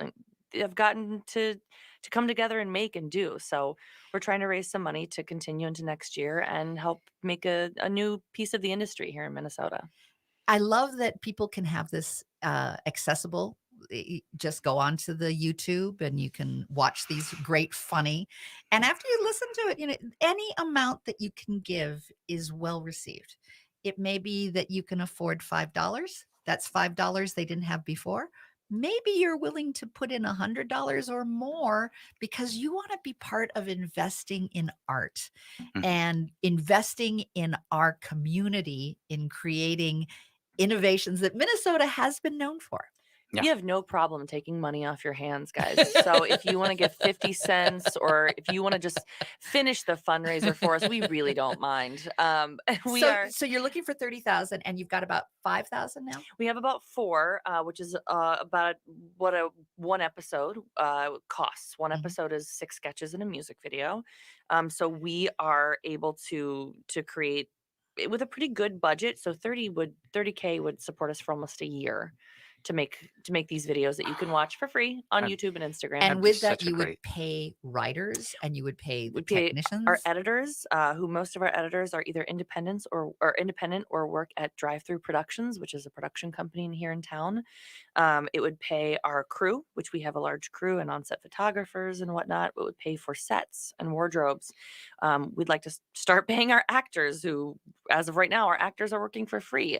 have gotten to come together and make and do. So we're trying to raise some money to continue into next year and help make a new piece of the industry here in Minnesota. I love that people can have this accessible. Just go onto the YouTube and you can watch these great funny. And after you listen to it, any amount that you can give is well received. It may be that you can afford $5. That's $5 they didn't have before. Maybe you're willing to put in $100 or more because you want to be part of investing in art and investing in our community, in creating innovations that Minnesota has been known for. We have no problem taking money off your hands, guys. So if you want to give 50 cents or if you want to just finish the fundraiser for us, we really don't mind. So you're looking for 30,000 and you've got about 5,000 now? We have about 4, which is about what one episode costs. One episode is 6 sketches and a music video. So we are able to create with a pretty good budget. So 30K would support us for almost a year to make these videos that you can watch for free on YouTube and Instagram. And with that, you would pay writers and you would pay the technicians. Our editors, who most of our editors are either independent or work at Drive-Through Productions, which is a production company here in town. It would pay our crew, which we have a large crew and on-set photographers and whatnot. It would pay for sets and wardrobes. We'd like to start paying our actors, who, as of right now, our actors are working for free.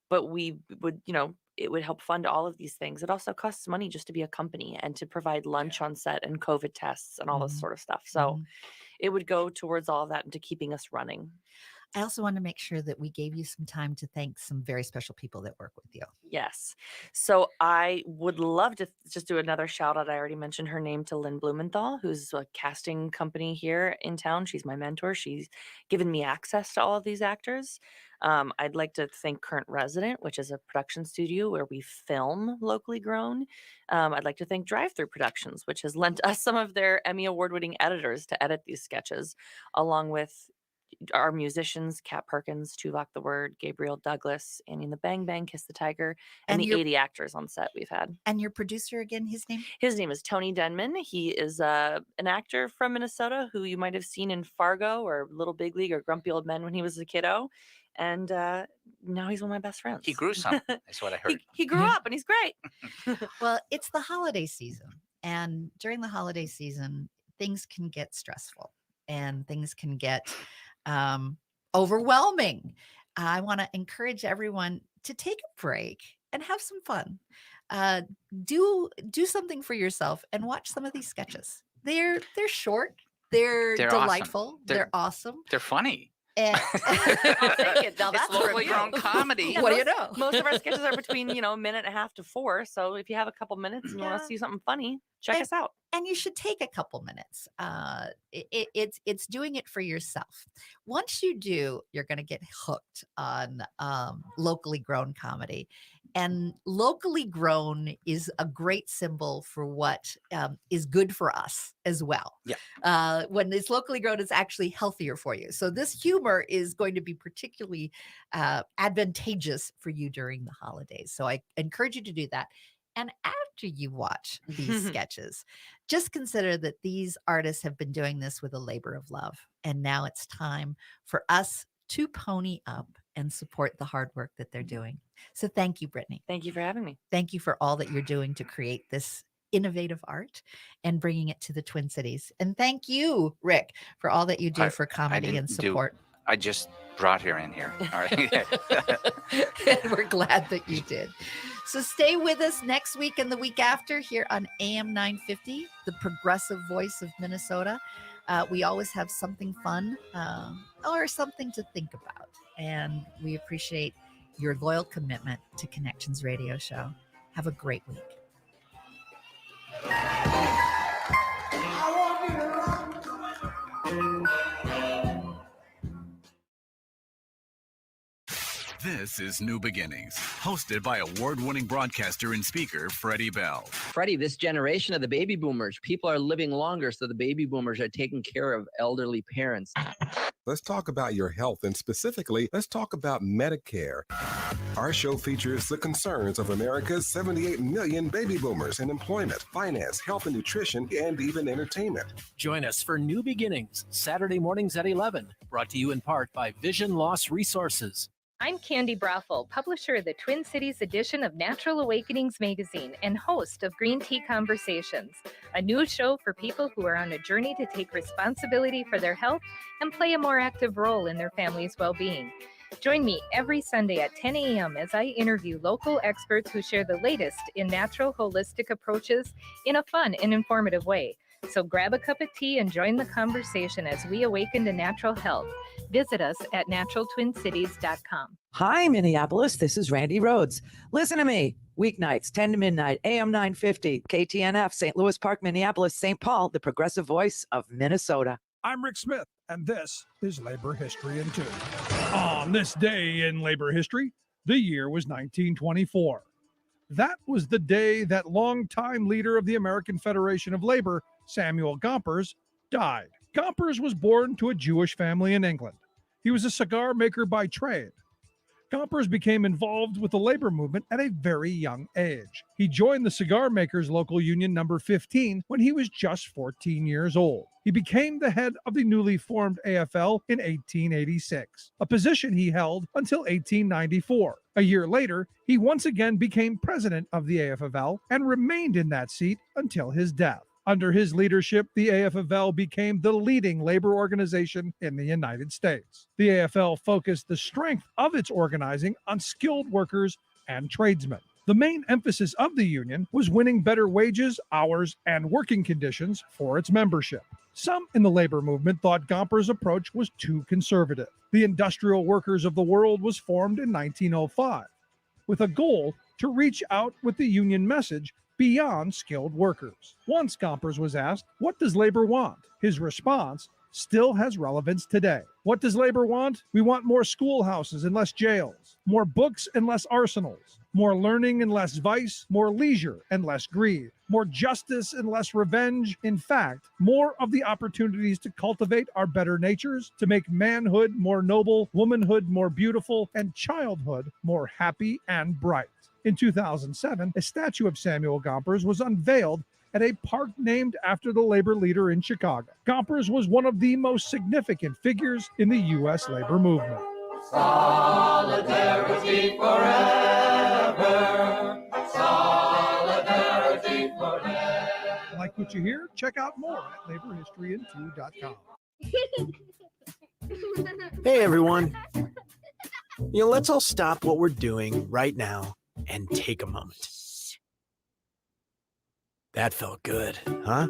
But we would, it would help fund all of these things. It also costs money just to be a company and to provide lunch on set and COVID tests and all this sort of stuff. So it would go towards all of that and to keeping us running. I also want to make sure that we gave you some time to thank some very special people that work with you. Yes. So I would love to just do another shout out. I already mentioned her name, to Lynn Blumenthal, who's a casting company here in town. She's my mentor. She's given me access to all of these actors. I'd like to thank Current Resident, which is a production studio where we film locally grown. I'd like to thank Drive-Through Productions, which has lent us some of their Emmy Award-winning editors to edit these sketches, along with our musicians, Kat Perkins, Tuvok the Word, Gabriel Douglas, Annie and the Bang Bang, Kiss the Tiger, and the 80 actors on set we've had. And your producer again, his name? His name is Tony Denman. He is an actor from Minnesota who you might have seen in Fargo or Little Big League or Grumpy Old Men when he was a kiddo. And now he's one of my best friends. He grew some, is what I heard. He grew up and he's great. Well, it's the holiday season. And during the holiday season, things can get stressful and things can get overwhelming. I want to encourage everyone to take a break and have some fun. Do something for yourself and watch some of these sketches. They're short. They're delightful. Awesome. They're awesome. They're funny. And I'll take it. Now It's that's locally review. grown comedy. What do you know? Most of our sketches are between, a minute and a half to 4. So if you have a couple minutes and you want to see something funny, check us out. And you should take a couple minutes. It's doing it for yourself. Once you do, you're going to get hooked on locally grown comedy. And locally grown is a great symbol for what is good for us as well. Yeah. When it's locally grown, it's actually healthier for you. So this humor is going to be particularly advantageous for you during the holidays. So I encourage you to do that. And after you watch these sketches, just consider that these artists have been doing this with a labor of love. And now it's time for us to pony up and support the hard work that they're doing. So thank you, Brittany. Thank you for having me. Thank you for all that you're doing to create this innovative art and bringing it to the Twin Cities. And thank you, Rick, for all that you do for comedy and support. I just brought her in here. All right. And we're glad that you did. So stay with us next week and the week after here on AM 950, the progressive voice of Minnesota. We always have something fun or something to think about. And we appreciate your loyal commitment to Connections Radio Show. Have a great week. This is New Beginnings, hosted by award-winning broadcaster and speaker Freddie Bell. Freddie, this generation of the baby boomers, people are living longer, so the baby boomers are taking care of elderly parents. Let's talk about your health, and specifically, let's talk about Medicare. Our show features the concerns of America's 78 million baby boomers in employment, finance, health and nutrition, and even entertainment. Join us for New Beginnings, Saturday mornings at 11, brought to you in part by Vision Loss Resources. I'm Candy Brothel, publisher of the Twin Cities edition of Natural Awakenings magazine and host of Green Tea Conversations, a new show for people who are on a journey to take responsibility for their health and play a more active role in their family's well-being. Join me every Sunday at 10 a.m. as I interview local experts who share the latest in natural holistic approaches in a fun and informative way. So grab a cup of tea and join the conversation as we awaken to natural health. Visit us at naturaltwincities.com. Hi, Minneapolis. This is Randy Rhodes. Listen to me. Weeknights, 10 to midnight, AM 950, KTNF, St. Louis Park, Minneapolis, St. Paul, the progressive voice of Minnesota. I'm Rick Smith, and this is Labor History in 2. On this day in labor history, the year was 1924. That was the day that longtime leader of the American Federation of Labor, Samuel Gompers, died. Gompers was born to a Jewish family in England. He was a cigar maker by trade. Gompers became involved with the labor movement at a very young age. He joined the Cigar Makers Local Union number 15 when he was just 14 years old. He became the head of the newly formed AFL in 1886, a position he held until 1894. A year later, he once again became president of the AFL and remained in that seat until his death. Under his leadership, the AFL became the leading labor organization in the United States. The AFL focused the strength of its organizing on skilled workers and tradesmen. The main emphasis of the union was winning better wages, hours, and working conditions for its membership. Some in the labor movement thought Gompers' approach was too conservative. The Industrial Workers of the World was formed in 1905 with a goal to reach out with the union message beyond skilled workers. Once Gompers was asked, "What does labor want?" His response still has relevance today. What does labor want? We want more schoolhouses and less jails, more books and less arsenals, more learning and less vice, more leisure and less greed, more justice and less revenge. In fact, more of the opportunities to cultivate our better natures, to make manhood more noble, womanhood more beautiful, and childhood more happy and bright. In 2007, a statue of Samuel Gompers was unveiled at a park named after the labor leader in Chicago. Gompers was one of the most significant figures in the U.S. labor movement. Solidarity forever. Solidarity forever. Like what you hear? Check out more at laborhistoryin2.com. Hey, everyone. Let's all stop what we're doing right now and take a moment. That felt good, huh?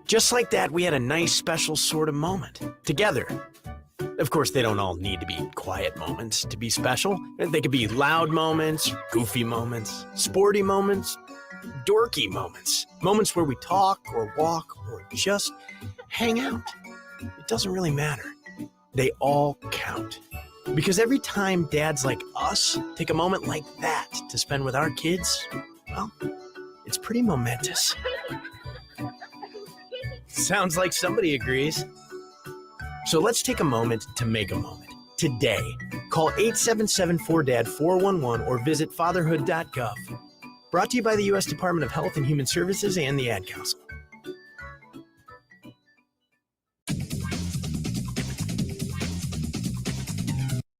Just like that, we had a nice, special sort of moment together. Of course, they don't all need to be quiet moments to be special. They could be loud moments, goofy moments, sporty moments, dorky moments, moments where we talk or walk or just hang out. It doesn't really matter. They all count. Because every time dads like us take a moment like that to spend with our kids, well, it's pretty momentous. Sounds like somebody agrees. So let's take a moment to make a moment. Today, call 877-4DAD-411 or visit fatherhood.gov. Brought to you by the U.S. Department of Health and Human Services and the Ad Council.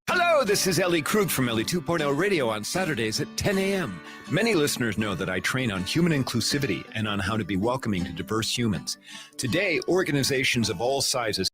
Hello, this is Ellie Krug from Ellie 2.0 Radio on Saturdays at 10 a.m. Many listeners know that I train on human inclusivity and on how to be welcoming to diverse humans. Today, organizations of all sizes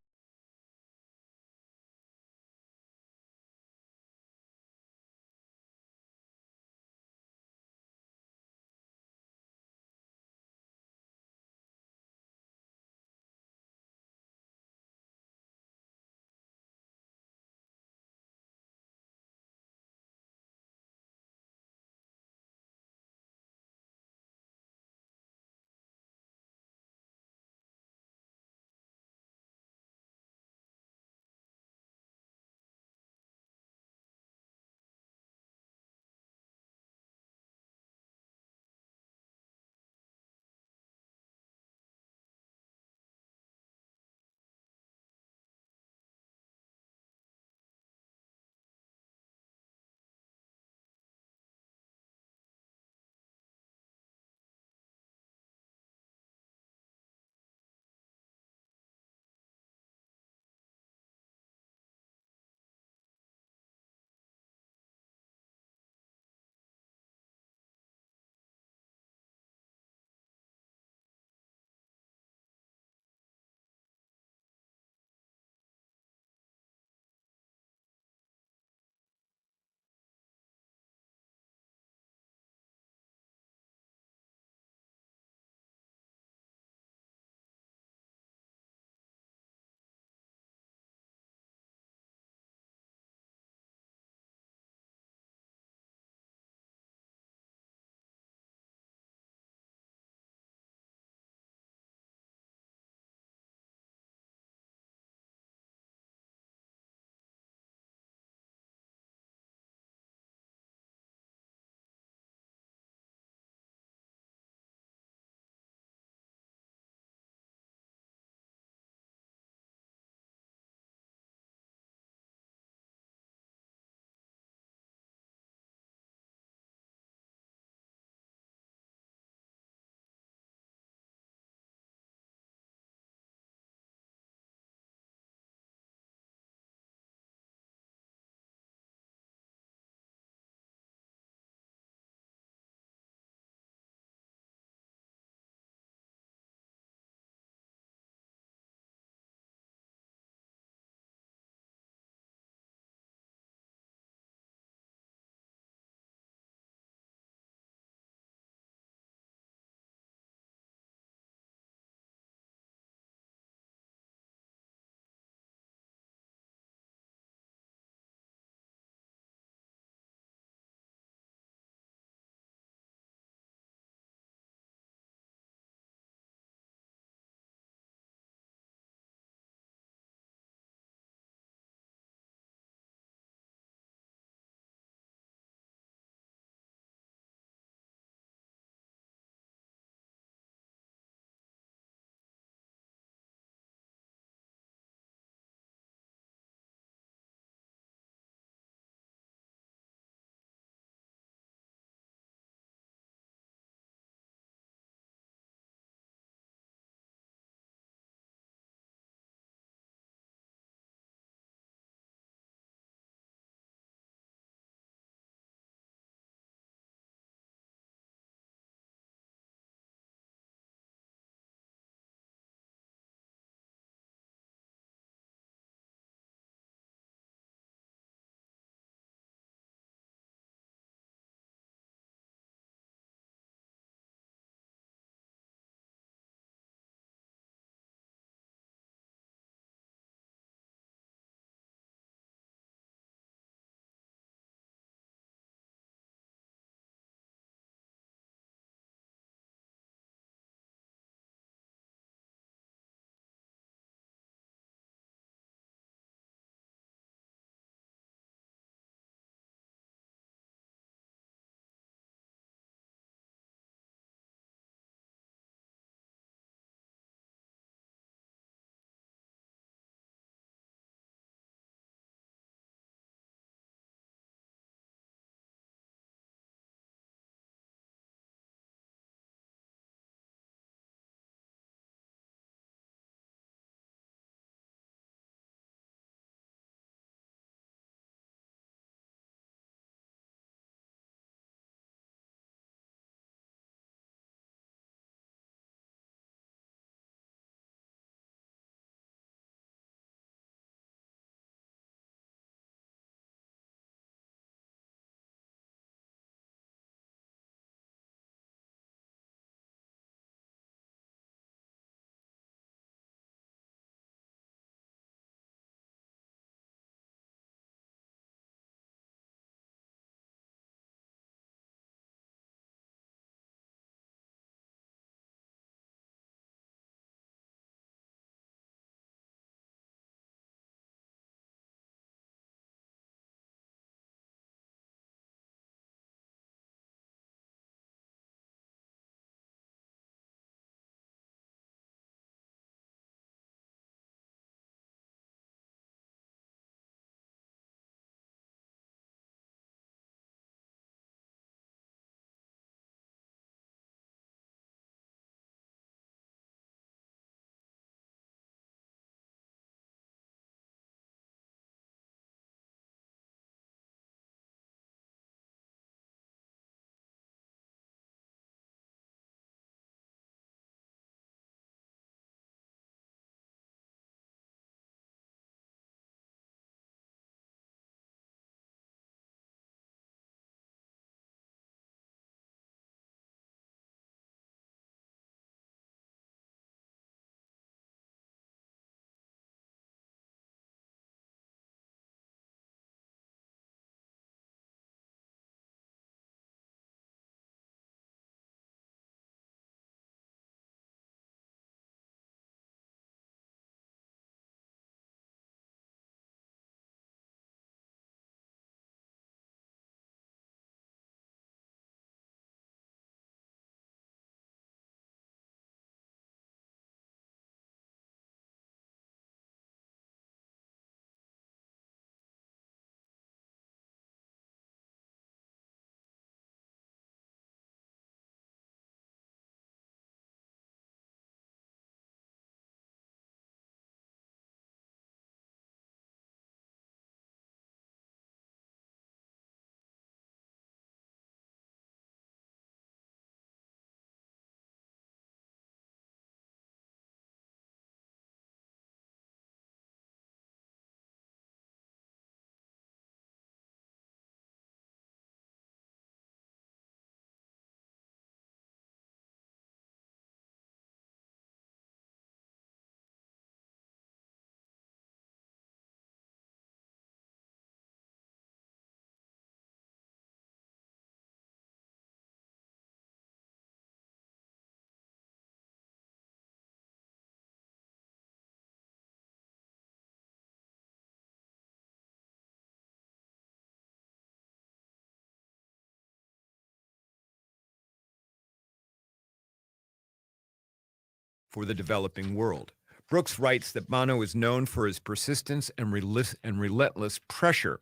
for the developing world. Brooks writes that Bono is known for his persistence and relentless pressure,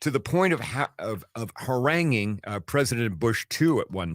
to the point of haranguing President Bush II at one